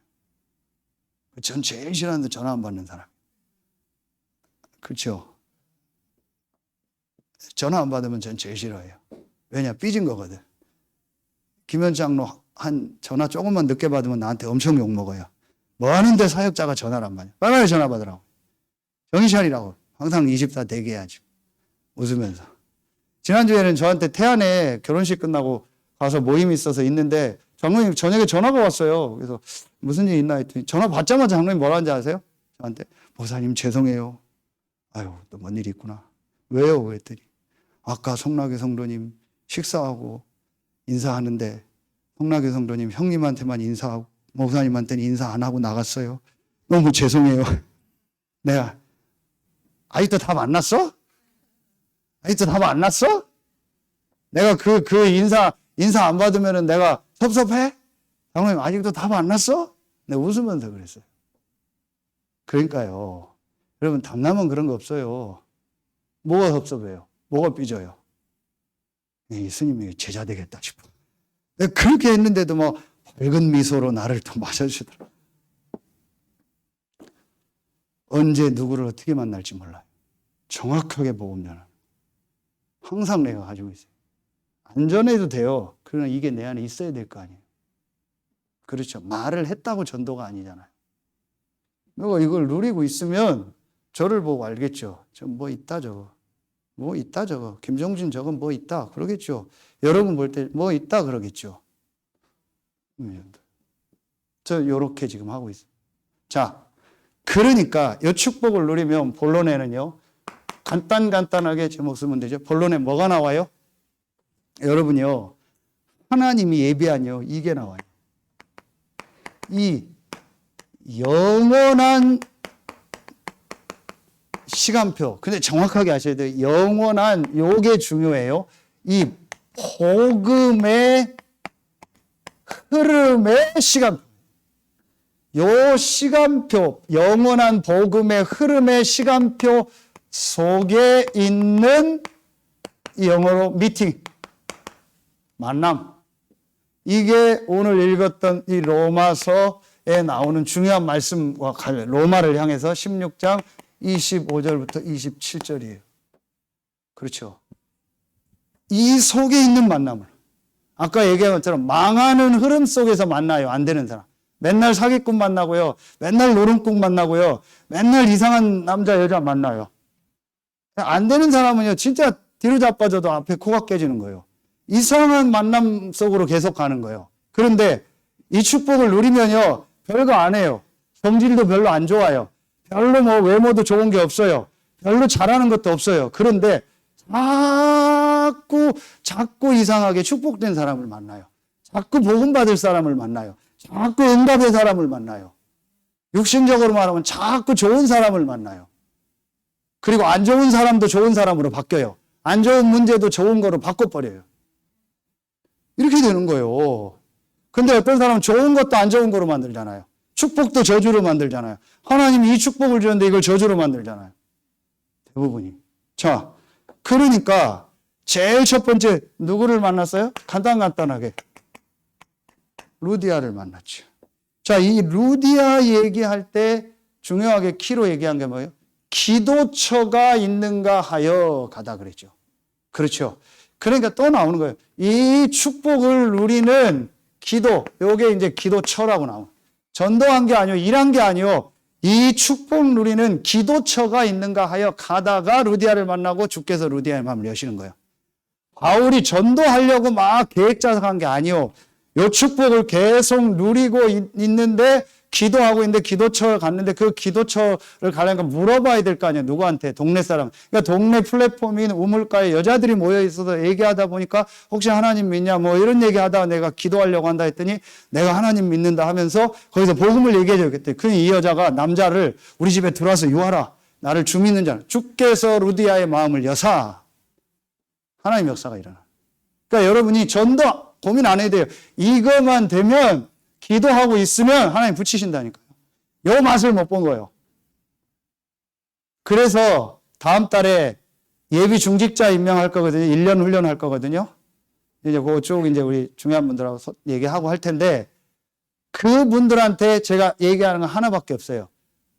전 제일 싫어하는데 전화 안 받는 사람. 그렇죠? 전화 안 받으면 전 제일 싫어해요. 왜냐? 삐진 거거든. 김현 장로 한 전화 조금만 늦게 받으면 나한테 엄청 욕먹어요. 뭐 하는데 사역자가 전화를 안 받냐. 빨리 전화 받으라고. 정신차리라고. 항상 24 대기해야지. 웃으면서. 지난주에는 저한테 태안에 결혼식 끝나고 가서 모임이 있어서 있는데 장로님 저녁에 전화가 왔어요. 그래서 무슨 일 있나 했더니 전화 받자마자 장로님 뭐라 하는지 아세요? 저한테 목사님 죄송해요. 아유 또 뭔 일이 있구나. 왜요? 그랬더니 아까 성락의 성도님 식사하고 인사하는데 성락의 성도님 형님한테만 인사하고 목사님한테는 인사 안 하고 나갔어요. 너무 죄송해요. 내가 아직도 답 안 났어? 아직도 답 안 났어? 내가 그 인사 안 받으면은 내가 섭섭해? 장로님 아직도 답 안 났어? 내가 웃으면서 그랬어요. 그러니까요. 여러분 답나면 그런 거 없어요. 뭐가 섭섭해요? 뭐가 삐져요? 이 스님이 제자 되겠다 싶어. 내가 그렇게 했는데도 뭐 밝은 미소로 나를 또 맞아주시더라고요. 언제 누구를 어떻게 만날지 몰라요. 정확하게 복음 전하는. 항상 내가 가지고 있어요. 안전해도 돼요. 그러나 이게 내 안에 있어야 될 거 아니에요. 그렇죠. 말을 했다고 전도가 아니잖아요. 내가 이걸 누리고 있으면 저를 보고 알겠죠. 저 뭐 있다 저거. 뭐 있다 저거. 김정진 저건 뭐 있다 그러겠죠. 여러분 볼 때 뭐 있다 그러겠죠. 저 요렇게 지금 하고 있어요. 자, 그러니까 이 축복을 누리면 본론에는요. 간단하게 제목 쓰면 되죠. 본론에 뭐가 나와요? 여러분요. 하나님이 예비한요. 이게 나와요. 이 영원한 시간표. 근데 정확하게 아셔야 돼요. 영원한 요게 중요해요. 이 복음의 흐름의 시간표. 요 시간표, 영원한 복음의 흐름의 시간표 속에 있는 영어로 미팅, 만남. 이게 오늘 읽었던 이 로마서에 나오는 중요한 말씀과 관련, 로마를 향해서 16장 25절부터 27절이에요. 그렇죠. 이 속에 있는 만남을. 아까 얘기한 것처럼 망하는 흐름 속에서 만나요. 안 되는 사람. 맨날 사기꾼 만나고요. 맨날 노름꾼 만나고요. 맨날 이상한 남자, 여자 만나요. 안 되는 사람은요, 진짜 뒤로 자빠져도 앞에 코가 깨지는 거예요. 이상한 만남 속으로 계속 가는 거예요. 그런데 이 축복을 누리면요, 별거 안 해요. 성질도 별로 안 좋아요. 별로 뭐 외모도 좋은 게 없어요. 별로 잘하는 것도 없어요. 그런데 자꾸 이상하게 축복된 사람을 만나요. 자꾸 복음받을 사람을 만나요. 자꾸 응답의 사람을 만나요. 육신적으로 말하면 자꾸 좋은 사람을 만나요. 그리고 안 좋은 사람도 좋은 사람으로 바뀌어요. 안 좋은 문제도 좋은 거로 바꿔버려요. 이렇게 되는 거예요. 근데 어떤 사람은 좋은 것도 안 좋은 거로 만들잖아요. 축복도 저주로 만들잖아요. 하나님이 이 축복을 주는데 이걸 저주로 만들잖아요. 대부분이. 자, 그러니까 제일 첫 번째 누구를 만났어요? 간단하게 루디아를 만났죠. 자, 이 루디아 얘기할 때 중요하게 키로 얘기한 게 뭐예요? 기도처가 있는가 하여 가다 그랬죠. 그렇죠. 그러니까 또 나오는 거예요. 이 축복을 누리는 기도, 요게 이제 기도처라고 나와요. 전도한 게 아니요, 일한 게 아니요. 이 축복 누리는 기도처가 있는가 하여 가다가 루디아를 만나고 주께서 루디아의 마음을 여시는 거예요. 바울이 전도하려고 막 계획 짜서 게 아니요. 요 축복을 계속 누리고 있는데 기도하고 있는데 기도처를 갔는데 그 기도처를 가려니까 물어봐야 될 거 아니에요. 누구한테? 동네 사람. 그러니까 동네 플랫폼인 우물가에 여자들이 모여 있어서 얘기하다 보니까 혹시 하나님 믿냐? 뭐 이런 얘기하다가 내가 기도하려고 한다 했더니 내가 하나님 믿는다 하면서 거기서 복음을 얘기해 줘야겠대. 그러니 이 여자가 남자를 우리 집에 들어와서 유하라. 나를 주 믿는 자. 주께서 루디아의 마음을 여사. 하나님 역사가 일어나. 그러니까 여러분이 전도 고민 안 해도 돼요. 이것만 되면 기도하고 있으면 하나님 붙이신다니까요. 요 맛을 못 본 거예요. 그래서 다음 달에 예비 중직자 임명할 거거든요. 1년 훈련할 거거든요. 이제 그쪽 이제 우리 중요한 분들하고 얘기하고 할 텐데 그분들한테 제가 얘기하는 건 하나밖에 없어요.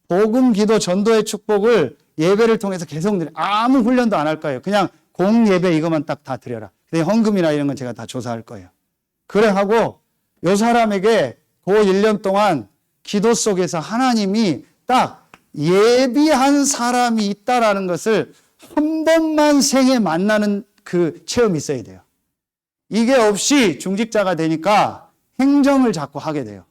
복음, 기도, 전도의 축복을 예배를 통해서 계속 드려. 아무 훈련도 안 할 거예요. 그냥 공예배 이것만 딱 다 드려라. 근데 헌금이나 이런 건 제가 다 조사할 거예요. 그래 하고 요 사람에게 그 1년 동안 기도 속에서 하나님이 딱 예비한 사람이 있다라는 것을 한 번만 생에 만나는 그 체험이 있어야 돼요. 이게 없이 중직자가 되니까 행정을 자꾸 하게 돼요.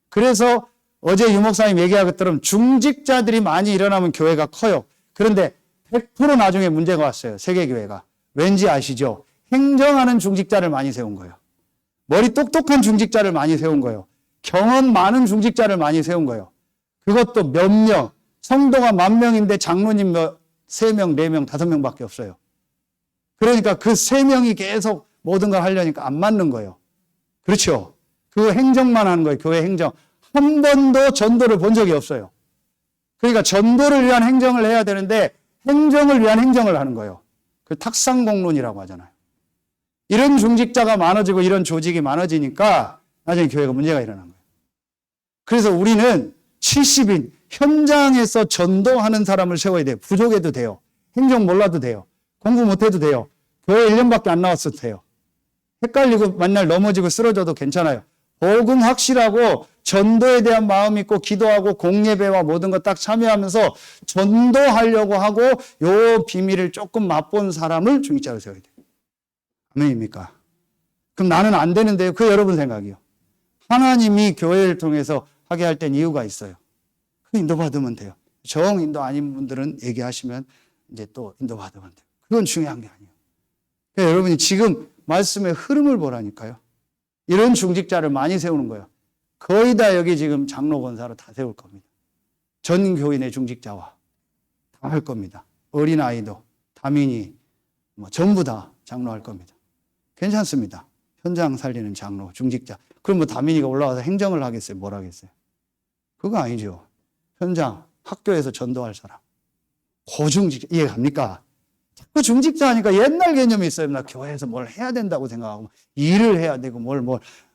그래서 어제 유 목사님 얘기한 것처럼 중직자들이 많이 일어나면 교회가 커요. 그런데 100% 나중에 문제가 왔어요. 세계교회가. 왠지 아시죠? 행정하는 중직자를 많이 세운 거예요. 머리 똑똑한 중직자를 많이 세운 거예요. 경험 많은 중직자를 많이 세운 거예요. 그것도 몇 명, 성도가 10,000명인데 장로님 3명, 4명, 5명밖에 없어요. 그러니까 그 3명이 계속 모든 걸 하려니까 안 맞는 거예요. 그렇죠? 그 행정만 하는 거예요. 교회 행정. 한 번도 전도를 본 적이 없어요. 그러니까 전도를 위한 행정을 해야 되는데 행정을 위한 행정을 하는 거예요. 그 탁상공론이라고 하잖아요. 이런 중직자가 많아지고 이런 조직이 많아지니까 나중에 교회가 문제가 일어난 거예요. 그래서 우리는 70인 현장에서 전도하는 사람을 세워야 돼요. 부족해도 돼요. 행정 몰라도 돼요. 공부 못해도 돼요. 교회 1년밖에 안 나왔어도 돼요. 헷갈리고 맨날 넘어지고 쓰러져도 괜찮아요. 복음 확실하고 전도에 대한 마음이 있고 기도하고 공예배와 모든 것 딱 참여하면서 전도하려고 하고 요 비밀을 조금 맛본 사람을 중직자로 세워야 돼요. 아멘입니까? 그럼 나는 안 되는데요. 그게 여러분 생각이요. 하나님이 교회를 통해서 하게 할 땐 이유가 있어요. 그 인도받으면 돼요. 정 인도 아닌 분들은 얘기하시면 이제 또 인도받으면 돼요. 그건 중요한 게 아니에요. 그러니까 여러분이 지금 말씀의 흐름을 보라니까요. 이런 중직자를 많이 세우는 거예요. 거의 다 여기 지금 장로 권사로 다 세울 겁니다. 전 교인의 중직자와 다 할 겁니다. 어린아이도 다민이 뭐 전부 다 장로할 겁니다. 괜찮습니다. 현장 살리는 장로, 중직자. 그럼 뭐 다민이가 올라와서 행정을 하겠어요? 뭘 하겠어요? 그거 아니죠. 현장, 학교에서 전도할 사람. 고중직자, 이해 갑니까? 자꾸 중직자 하니까 옛날 개념이 있어요. 나 교회에서 뭘 해야 된다고 생각하고, 일을 해야 되고,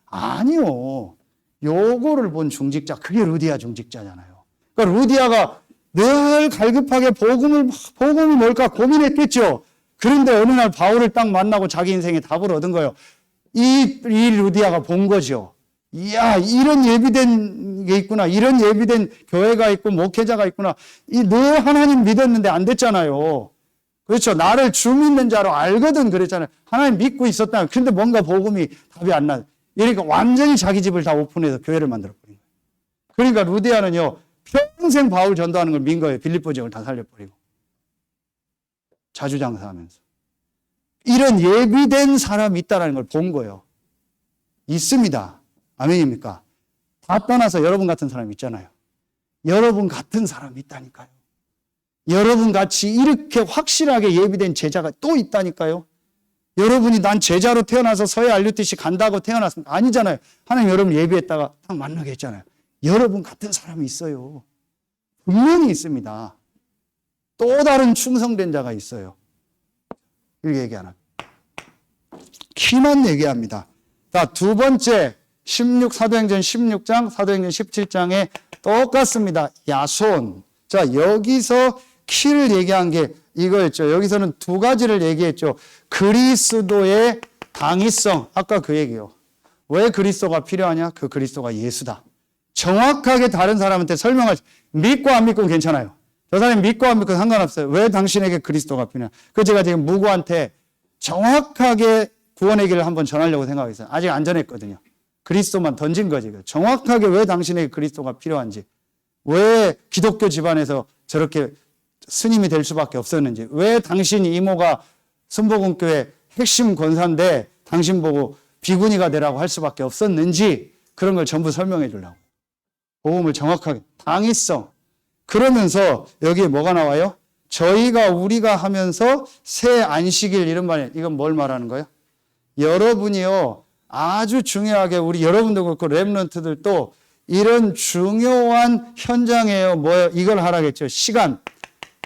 아니요. 요거를 본 중직자, 그게 루디아 중직자잖아요. 그러니까 루디아가 늘 갈급하게 복음이 뭘까 고민했겠죠. 그런데 어느 날 바울을 딱 만나고 자기 인생에 답을 얻은 거예요. 이 루디아가 본 거죠. 이야, 이런 예비된 게 있구나. 이런 예비된 교회가 있고 목회자가 있구나. 늘 하나님 믿었는데 안 됐잖아요. 그렇죠. 나를 주 믿는 자로 알거든 그랬잖아요. 하나님 믿고 있었다. 근데 뭔가 복음이 답이 안 나. 그러니까 완전히 자기 집을 다 오픈해서 교회를 만들어버린 거예요. 그러니까 루디아는요, 평생 바울 전도하는 걸 민 거예요. 빌립보 지역을 다 살려버리고. 자주장사하면서. 이런 예비된 사람이 있다는 걸 본 거예요. 있습니다. 아멘입니까? 다 떠나서 여러분 같은 사람 있잖아요. 여러분 같은 사람이 있다니까요. 여러분 같이 이렇게 확실하게 예비된 제자가 또 있다니까요. 여러분이 난 제자로 태어나서 서해 알류티시 간다고 태어났습니다. 아니잖아요. 하나님 여러분 예비했다가 딱 만나게 했잖아요. 여러분 같은 사람이 있어요. 분명히 있습니다. 또 다른 충성된 자가 있어요. 이렇게 얘기 안 합니다. 키만 얘기합니다. 자, 두 번째, 사도행전 16장, 사도행전 17장에 똑같습니다. 야손. 자, 여기서 키를 얘기한 게 이거였죠. 여기서는 두 가지를 얘기했죠. 그리스도의 당위성. 아까 그 얘기요. 왜 그리스도가 필요하냐? 그 그리스도가 예수다. 정확하게 다른 사람한테 설명할, 믿고 안 믿고는 괜찮아요. 저 사람이 믿고 안 믿고 상관없어요. 왜 당신에게 그리스도가 필요하냐? 그 제가 지금 무고한테 정확하게 구원의 길을 한번 전하려고 생각했어요. 아직 안 전했거든요. 그리스도만 던진 거지. 정확하게 왜 당신에게 그리스도가 필요한지, 왜 기독교 집안에서 저렇게 스님이 될 수밖에 없었는지, 왜 당신 이모가 순복음교회 핵심 권사인데 당신 보고 비구니가 되라고 할 수밖에 없었는지, 그런 걸 전부 설명해 주려고. 복음을 정확하게, 당위성. 그러면서 여기에 뭐가 나와요? 우리가 하면서 새 안식일 이런 말이에요. 이건 뭘 말하는 거예요? 여러분이요, 아주 중요하게 우리 여러분도 그렇고 렘넌트들도 이런 중요한 현장에요. 뭐예요? 이걸 하라겠죠. 시간,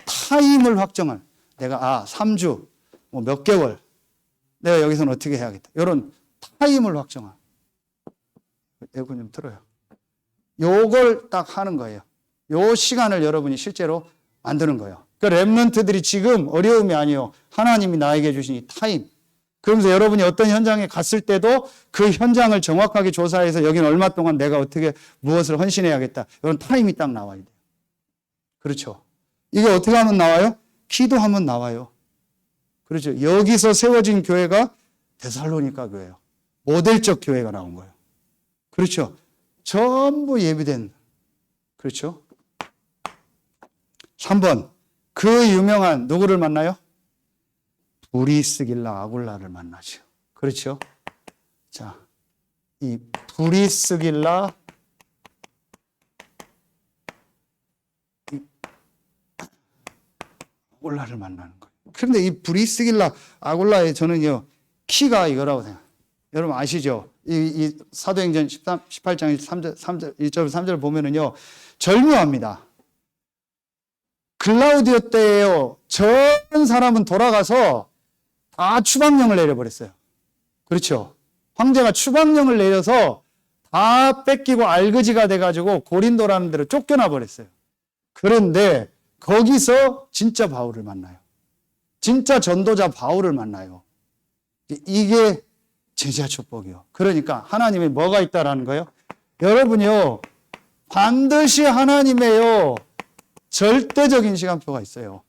타임을 확정할. 내가 3주, 몇 개월, 내가 여기서는 어떻게 해야겠다. 이런 타임을 확정할. 에어컨 좀 틀어요. 요걸 딱 하는 거예요. 요 시간을 여러분이 실제로 만드는 거예요. 그 렘넌트들이 지금 어려움이 아니에요. 하나님이 나에게 주신 이 타임. 그러면서 여러분이 어떤 현장에 갔을 때도 그 현장을 정확하게 조사해서 여기는 얼마 동안 내가 어떻게 무엇을 헌신해야겠다. 이런 타임이 딱 나와야 돼요. 그렇죠. 이게 어떻게 하면 나와요? 기도하면 나와요. 그렇죠. 여기서 세워진 교회가 데살로니가 교회예요. 모델적 교회가 나온 거예요. 그렇죠. 전부 예비된. 그렇죠. 3번. 그 유명한 누구를 만나요? 브리스길라 아굴라를 만나죠. 그렇죠. 자, 이 브리스길라 아굴라를 만나는 거예요. 그런데 이 브리스길라 아굴라의 저는요, 키가 이거라고 생각해요. 여러분 아시죠? 이 사도행전 18장 1절 3절 보면은요, 절묘합니다. 글라우디오 때에요, 전 사람은 돌아가서 다 추방령을 내려버렸어요. 그렇죠. 황제가 추방령을 내려서 다 뺏기고 알그지가 돼가지고 고린도라는 데로 쫓겨나 버렸어요. 그런데 거기서 진짜 바울을 만나요. 진짜 전도자 바울을 만나요. 이게 제자 축복이요. 그러니까 하나님이 뭐가 있다라는 거예요? 여러분이요, 반드시 하나님의요, 절대적인 시간표가 있어요.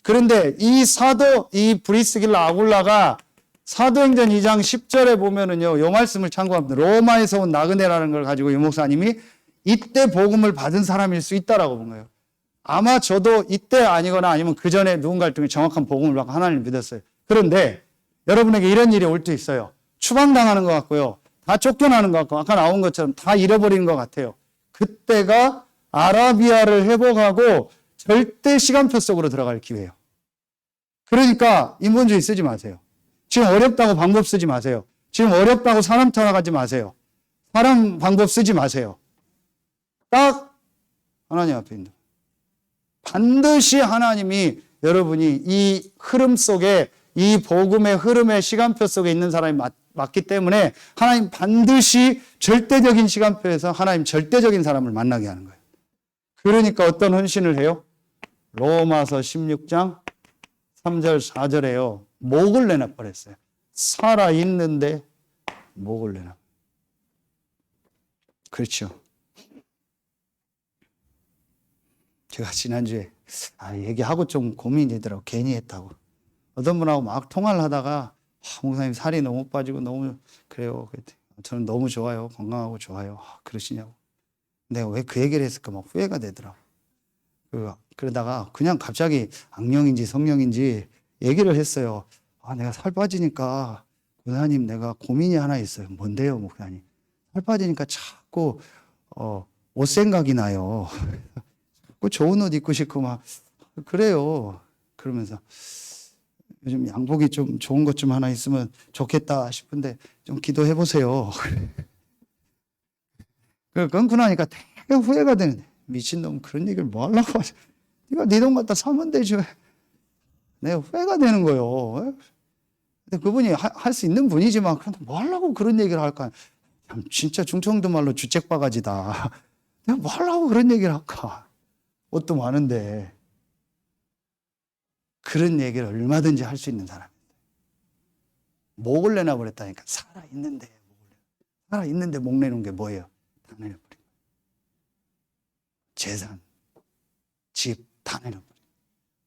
그런데 이 브리스길라 아굴라가 사도행전 2장 10절에 보면은요, 요 말씀을 참고합니다. 로마에서 온 나그네라는 걸 가지고 유 목사님이 이때 복음을 받은 사람일 수 있다라고 본 거예요. 아마 저도 이때 아니거나 아니면 그 전에 누군가를 통해 정확한 복음을 받고 하나님을 믿었어요. 그런데 여러분에게 이런 일이 올 때 있어요. 추방당하는 것 같고요. 다 쫓겨나는 것 같고, 아까 나온 것처럼 다 잃어버리는 것 같아요. 그때가 아라비아를 회복하고 절대 시간표 속으로 들어갈 기회예요. 그러니까 인본주의 쓰지 마세요. 지금 어렵다고 방법 쓰지 마세요. 지금 어렵다고 사람 찾아가지 마세요. 사람 방법 쓰지 마세요. 딱 하나님 앞에 있는. 반드시 하나님이 여러분이 이 흐름 속에 이 복음의 흐름의 시간표 속에 있는 사람이 맞기 때문에 하나님 반드시 절대적인 시간표에서 하나님 절대적인 사람을 만나게 하는 거예요. 그러니까 어떤 헌신을 해요? 로마서 16장 3절 4절에요. 목을 내놔버렸어요. 살아있는데 목을 내놔. 그렇죠. 제가 지난주에 얘기하고 좀 고민이 되더라고. 괜히 했다고. 어떤 분하고 막 통화를 하다가 목사님 살이 너무 빠지고 너무 그래요. 그랬더니 저는 너무 좋아요. 건강하고 좋아요. 그러시냐고. 내가 왜 그 얘기를 했을까 막 후회가 되더라고. 그러다가 그냥 갑자기 악령인지 성령인지 얘기를 했어요. 내가 살 빠지니까 목사님 내가 고민이 하나 있어요. 뭔데요, 목사님? 살 빠지니까 자꾸 옷 생각이 나요. 자꾸 좋은 옷 입고 싶고 막 그래요. 그러면서 요즘 양복이 좀 좋은 것 좀 하나 있으면 좋겠다 싶은데 좀 기도해 보세요. 끊고 나니까 되게 후회가 되는데 미친놈 그런 얘기를 뭐 하려고 하지? 네가 네 돈 갖다 사면 되지. 내가 후회가 되는 거예요. 근데 그분이 할 수 있는 분이지만 그런데 뭐 하려고 그런 얘기를 할까? 진짜 충청도 말로 주책바가지다. 내가 뭐 하려고 그런 얘기를 할까? 옷도 많은데. 그런 얘기를 얼마든지 할 수 있는 사람인데. 목을 내놔버렸다니까. 살아있는데 목 내놓은 게 뭐예요? 다 내놔버린 거예요. 재산, 집 다 내놔버린 거예요.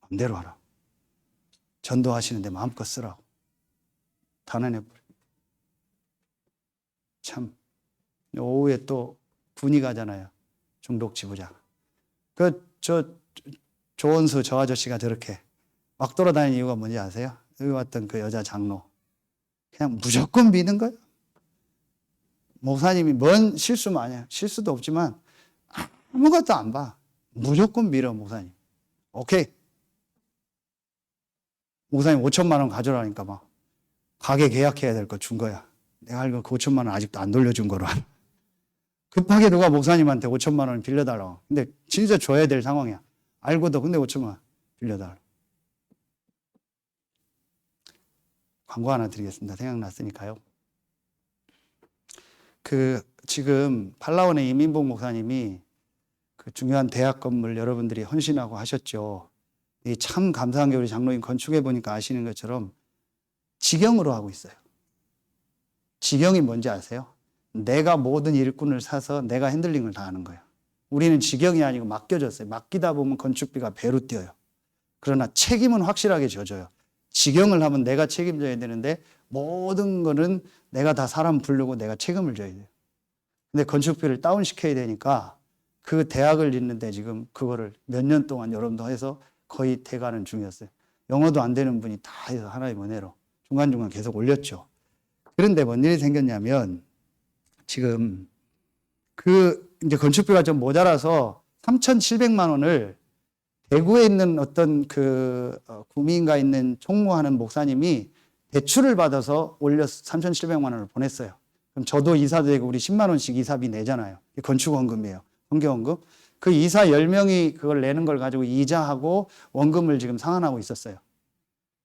마음대로 하라. 전도하시는데 마음껏 쓰라고. 다 내놔버린 거예요. 참 오후에 또 군이 가잖아요. 중독 지부장. 조원수 저 아저씨가 저렇게 막 돌아다니는 이유가 뭔지 아세요? 여기 왔던 그 여자 장로. 그냥 무조건 믿는 거예요. 목사님이 뭔 실수만 아니야. 실수도 없지만 아무것도 안 봐. 무조건 믿어, 목사님. 오케이. 목사님 5천만 원 가져라니까 막 가게 계약해야 될 거 준 거야. 내가 알고 그 5천만 원 아직도 안 돌려준 거로. 급하게 누가 목사님한테 5천만 원 빌려달라고. 근데 진짜 줘야 될 상황이야. 알고도 근데 5천만 원 빌려달라고. 광고 하나 드리겠습니다. 생각났으니까요. 지금 팔라원의 이민복 목사님이 그 중요한 대학 건물 여러분들이 헌신하고 하셨죠. 참 감사한 게 우리 장로님 건축해 보니까 아시는 것처럼 직영으로 하고 있어요. 직영이 뭔지 아세요? 내가 모든 일꾼을 사서 내가 핸들링을 다 하는 거예요. 우리는 직영이 아니고 맡겨졌어요. 맡기다 보면 건축비가 배로 뛰어요. 그러나 책임은 확실하게 져줘요. 직영을 하면 내가 책임져야 되는데 모든 거는 내가 다 사람 부르고 내가 책임을 져야 돼요. 근데 건축비를 다운시켜야 되니까 그 대학을 짓는데 지금 그거를 몇 년 동안 여러분도 해서 거의 돼가는 중이었어요. 영어도 안 되는 분이 다 해서 하나의 은혜로 중간중간 계속 올렸죠. 그런데 뭔 일이 생겼냐면 지금 이제 건축비가 좀 모자라서 3,700만 원을 대구에 있는 어떤 구미인가 있는 총무하는 목사님이 대출을 받아서 올려서 3,700만 원을 보냈어요. 그럼 저도 이사도 되고 우리 10만 원씩 이사비 내잖아요. 건축원금이에요. 성경원금. 그 이사 10명이 그걸 내는 걸 가지고 이자하고 원금을 지금 상환하고 있었어요.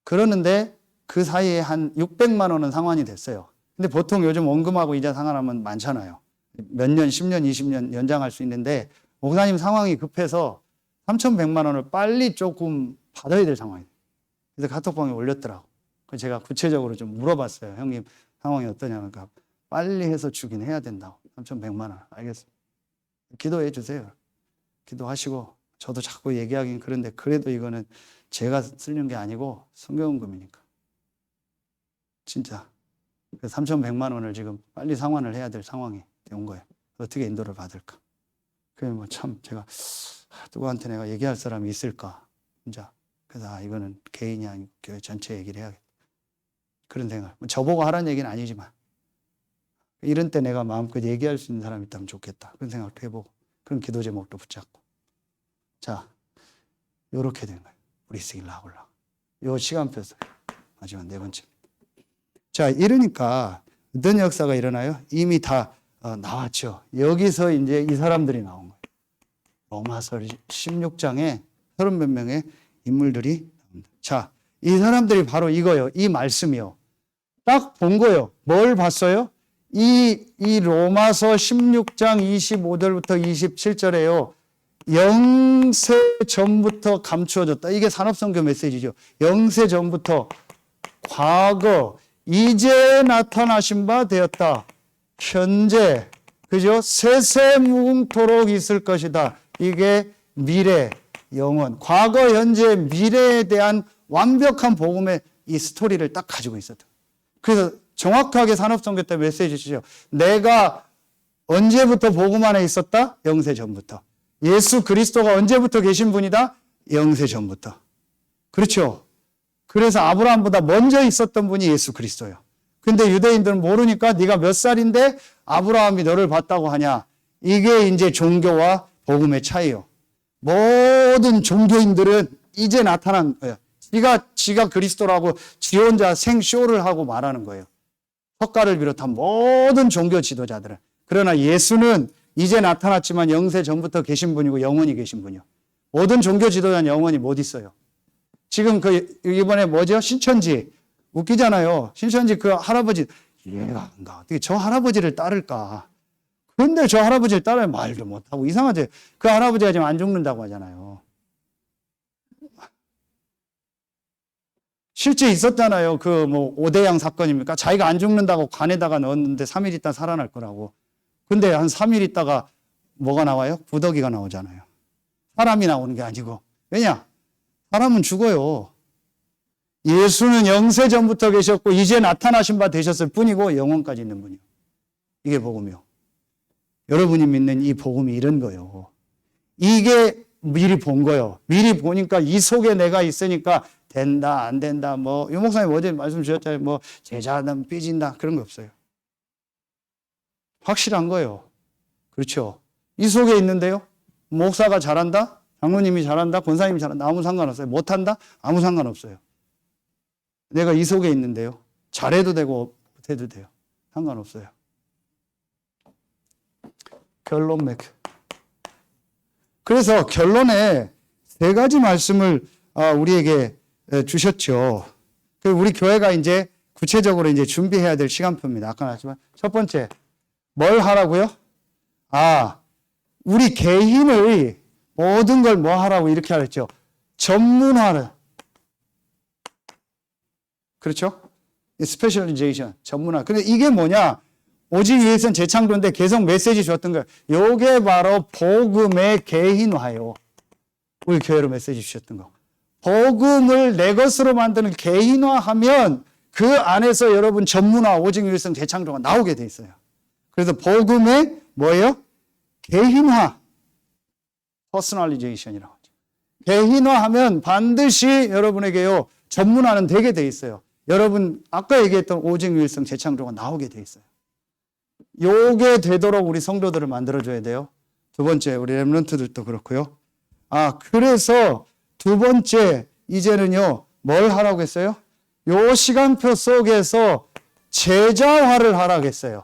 그러는데 그 사이에 한 600만 원은 상환이 됐어요. 근데 보통 요즘 원금하고 이자 상환하면 많잖아요. 몇 년, 10년, 20년 연장할 수 있는데 목사님 상황이 급해서 3,100만 원을 빨리 조금 받아야 될 상황이에요. 그래서 카톡방에 올렸더라고. 그래서 제가 구체적으로 좀 물어봤어요. 형님 상황이 어떠냐면 빨리 해서 주긴 해야 된다고. 3,100만 원. 알겠습니다. 기도해 주세요. 기도하시고 저도 자꾸 얘기하긴 그런데 그래도 이거는 제가 쓰는 게 아니고 성경금이니까. 진짜. 그래서 3,100만 원을 지금 빨리 상환을 해야 될 상황이 온 거예요. 어떻게 인도를 받을까? 그게 뭐 참 제가 누구한테 내가 얘기할 사람이 있을까? 진짜. 그래서 이거는 개인이 아니고 교회 전체 얘기를 해야겠다. 그런 생각. 저보고 하라는 얘기는 아니지만 이런 때 내가 마음껏 얘기할 수 있는 사람이 있다면 좋겠다. 그런 생각도 해보고 그런 기도 제목도 붙잡고. 자, 요렇게 된 거예요. 우리 스길라 올라. 요 시간표 속 마지막 네 번째. 자, 이러니까 어떤 역사가 일어나요? 이미 다 나왔죠. 여기서 이제 이 사람들이 나온 거예요. 로마서 16장에 30몇 명의 인물들이 나옵니다. 자, 이 사람들이 바로 이거요. 이 말씀이요. 딱 본 거요. 뭘 봤어요? 이 로마서 16장 25절부터 27절에요. 영세 전부터 감추어졌다. 이게 산업선교 메시지죠. 영세 전부터 과거, 이제 나타나신 바 되었다. 현재, 그죠? 세세무궁토록 있을 것이다. 이게 미래, 영원. 과거, 현재, 미래에 대한 완벽한 복음의 이 스토리를 딱 가지고 있었다. 그래서 정확하게 산업선교 때 메시지 주죠. 내가 언제부터 복음 안에 있었다? 영세 전부터. 예수 그리스도가 언제부터 계신 분이다? 영세 전부터. 그렇죠. 그래서 아브라함보다 먼저 있었던 분이 예수 그리스도예요. 근데 유대인들은 모르니까 네가 몇 살인데 아브라함이 너를 봤다고 하냐. 이게 이제 종교와 복음의 차이요. 모든 종교인들은 이제 나타난 거예요. 지가 그리스도라고 지 혼자 생쇼를 하고 말하는 거예요. 석가를 비롯한 모든 종교 지도자들은. 그러나 예수는 이제 나타났지만 영세 전부터 계신 분이고 영원히 계신 분이요. 모든 종교 지도자는 영원히 못 있어요. 지금 이번에 뭐죠? 신천지. 웃기잖아요. 신천지 그 할아버지, 이해가 안 가. 어떻게 저 할아버지를 따를까? 그런데 저 할아버지를 따르면 말도 못하고 이상하죠. 그 할아버지가 지금 안 죽는다고 하잖아요. 실제 있었잖아요. 그 오대양 사건입니까? 자기가 안 죽는다고 관에다가 넣었는데 3일 있다 살아날 거라고. 근데 한 3일 있다가 뭐가 나와요? 구더기가 나오잖아요. 사람이 나오는 게 아니고. 왜냐? 사람은 죽어요. 예수는 영세 전부터 계셨고 이제 나타나신 바 되셨을 뿐이고 영원까지 있는 분이요. 이게 복음이요. 여러분이 믿는 이 복음이 이런 거예요. 이게 미리 본 거예요. 미리 보니까 이 속에 내가 있으니까 된다 안 된다 유 목사님 어제 말씀 주셨잖아요. 제자는 삐진다 그런 거 없어요. 확실한 거예요. 그렇죠. 이 속에 있는데요. 목사가 잘한다? 장로님이 잘한다? 권사님이 잘한다? 아무 상관없어요. 못한다? 아무 상관없어요. 내가 이 속에 있는데요. 잘해도 되고 못해도 돼요. 상관없어요. 결론 맺. 그래서 결론에 세 가지 말씀을 우리에게 주셨죠. 우리 교회가 이제 구체적으로 이제 준비해야 될 시간표입니다. 아까 말했지만 첫 번째 뭘 하라고요? 우리 개인의 모든 걸 뭐 하라고 이렇게 하랬죠. 전문화를. 그렇죠? 스페셜리제이션, 전문화. 근데 이게 뭐냐? 오직 위해서는 재창조인데 계속 메시지 주었던 거예요. 요게 바로 복음의 개인화요. 우리 교회로 메시지 주셨던 거. 복음을 내 것으로 만드는 개인화하면 그 안에서 여러분 전문화, 오직 위해서는 재창조가 나오게 돼 있어요. 그래서 복음의 뭐예요? 개인화. 퍼스널리제이션이라고 하죠. 개인화하면 반드시 여러분에게요. 전문화는 되게 돼 있어요. 여러분 아까 얘기했던 오직 유일성 재창조가 나오게 돼 있어요. 요게 되도록 우리 성도들을 만들어줘야 돼요. 두 번째 우리 렘넌트들도 그렇고요. 그래서 두 번째 이제는요. 뭘 하라고 했어요? 요 시간표 속에서 제자화를 하라고 했어요.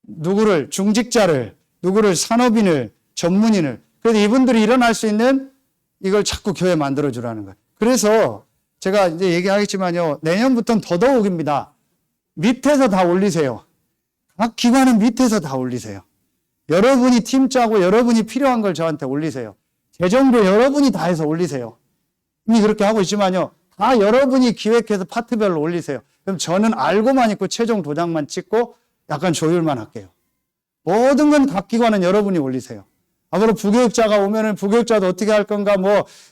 누구를? 중직자를, 누구를? 산업인을, 전문인을. 그래서 이분들이 일어날 수 있는 이걸 자꾸 교회 만들어주라는 거예요. 그래서 제가 이제 얘기하겠지만요. 내년부터는 더더욱입니다. 밑에서 다 올리세요. 각 기관은 밑에서 다 올리세요. 여러분이 팀 짜고 여러분이 필요한 걸 저한테 올리세요. 재정도 여러분이 다 해서 올리세요. 이미 그렇게 하고 있지만요. 다 여러분이 기획해서 파트별로 올리세요. 그럼 저는 알고만 있고 최종 도장만 찍고 약간 조율만 할게요. 모든 건 각 기관은 여러분이 올리세요. 앞으로 부교육자가 오면은 부교육자도 어떻게 할 건가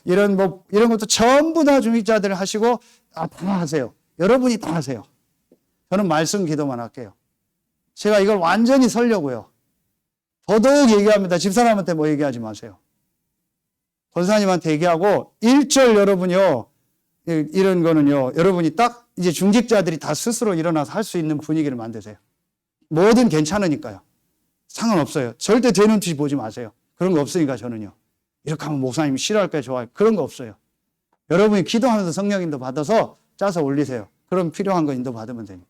이런 것도 전부 다 중직자들 하시고 다 하세요. 여러분이 다 하세요. 저는 말씀 기도만 할게요. 제가 이걸 완전히 설려고요. 더더욱 얘기합니다. 집사람한테 뭐 얘기하지 마세요. 권사님한테 얘기하고 1절 여러분요. 이런 거는요. 여러분이 딱 이제 중직자들이 다 스스로 일어나서 할 수 있는 분위기를 만드세요. 뭐든 괜찮으니까요. 상관없어요. 절대 제 눈치 보지 마세요. 그런 거 없으니까 저는요. 이렇게 하면 목사님이 싫어할까요? 좋아요. 그런 거 없어요. 여러분이 기도하면서 성령 인도 받아서 짜서 올리세요. 그럼 필요한 거 인도 받으면 됩니다.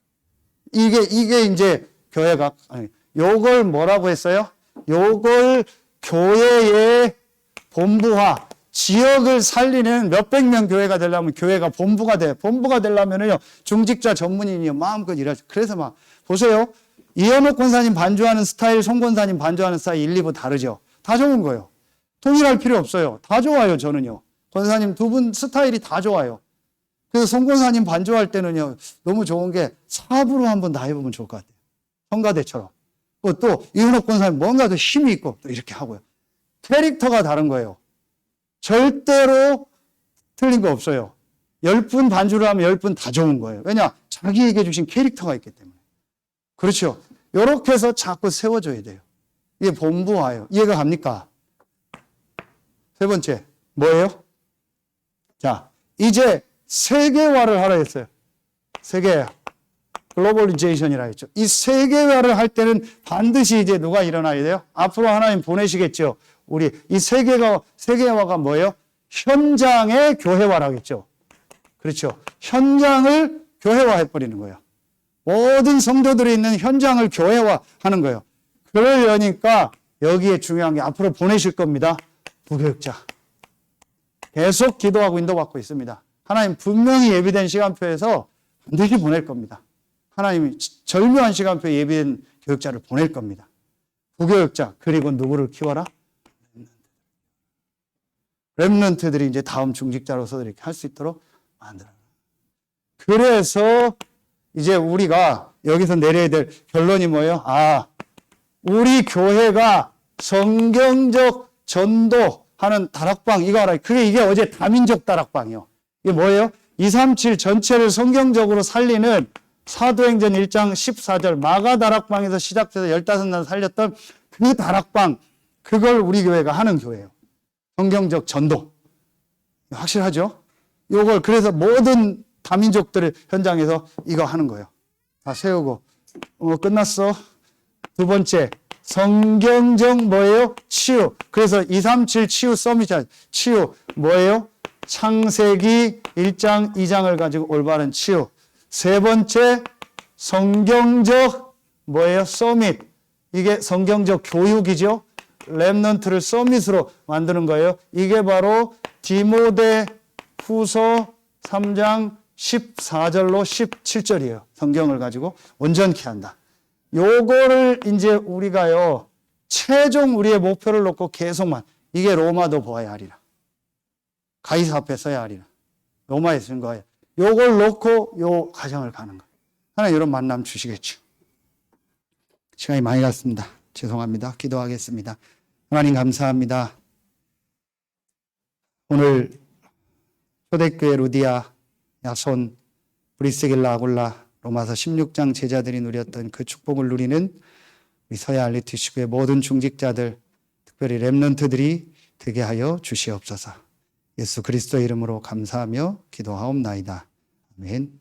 이게 이제 교회가 요걸 뭐라고 했어요? 요걸 교회의 본부화, 지역을 살리는 몇백 명 교회가 되려면 교회가 본부가 돼. 본부가 되려면은요, 중직자 전문인이 마음껏 일하죠. 그래서 막, 보세요. 이현옥 권사님 반주하는 스타일, 송 권사님 반주하는 스타일 1, 2부 다르죠. 다 좋은 거예요. 통일할 필요 없어요. 다 좋아요, 저는요. 권사님 두 분 스타일이 다 좋아요. 그래서 송 권사님 반주할 때는요, 너무 좋은 게 사부로 한번 다 해보면 좋을 것 같아요. 성가대처럼. 또 이현옥 권사님 뭔가 더 힘이 있고 또 이렇게 하고요. 캐릭터가 다른 거예요. 절대로 틀린 거 없어요. 10분 반주를 하면 10분 다 좋은 거예요. 왜냐? 자기에게 주신 캐릭터가 있기 때문에. 그렇죠. 이렇게 해서 자꾸 세워줘야 돼요. 이게 본부화예요. 이해가 갑니까? 세 번째, 뭐예요? 자, 이제 세계화를 하라 했어요. 세계화. 글로벌리제이션이라 했죠. 이 세계화를 할 때는 반드시 이제 누가 일어나야 돼요? 앞으로 하나님 보내시겠죠. 우리 이 세계화가 뭐예요? 현장의 교회화라겠죠. 그렇죠. 현장을 교회화해버리는 거예요. 모든 성도들이 있는 현장을 교회화하는 거예요. 그러려니까 여기에 중요한 게 앞으로 보내실 겁니다. 부교육자. 계속 기도하고 인도받고 있습니다. 하나님 분명히 예비된 시간표에서 반드시 보낼 겁니다. 하나님이 절묘한 시간표에 예비된 교육자를 보낼 겁니다. 부교육자, 그리고 누구를 키워라? 렘넌트들이 이제 다음 중직자로서 이렇게 할 수 있도록 만들어요. 그래서 이제 우리가 여기서 내려야 될 결론이 뭐예요? 우리 교회가 성경적 전도하는 다락방, 이거 알아요. 이게 어제 다민족 다락방이요. 이게 뭐예요? 237 전체를 성경적으로 살리는 사도행전 1장 14절 마가 다락방에서 시작해서 15날 살렸던 그 다락방, 그걸 우리 교회가 하는 교회예요. 성경적 전도. 확실하죠? 요걸 그래서 모든 다민족들의 현장에서 이거 하는 거예요. 다 세우고. 끝났어. 두 번째, 성경적 뭐예요? 치유. 그래서 237 치유 서밋이야. 치유 뭐예요? 창세기 1장, 2장을 가지고 올바른 치유. 세 번째, 성경적 뭐예요? 서밋. 이게 성경적 교육이죠. 렘넌트를 서밋으로 만드는 거예요. 이게 바로 디모데 후서 3장 14절로 17절이에요. 성경을 가지고 온전케 한다. 요거를 이제 우리가요, 최종 우리의 목표를 놓고 계속만, 이게 로마도 보아야 하리라. 가이사 앞에 서야 하리라. 로마에 쓴 거예요. 요걸 놓고 요 과정을 가는 거예요. 하나님 이런 만남 주시겠죠. 시간이 많이 갔습니다. 죄송합니다. 기도하겠습니다. 하나님 감사합니다. 오늘 초대교회 루디아, 야손, 브리스길라, 아굴라, 로마서 16장 제자들이 누렸던 그 축복을 누리는 우리 서야 알리티시교의 모든 중직자들, 특별히 렘넌트들이 되게 하여 주시옵소서. 예수 그리스도의 이름으로 감사하며 기도하옵나이다. 아멘.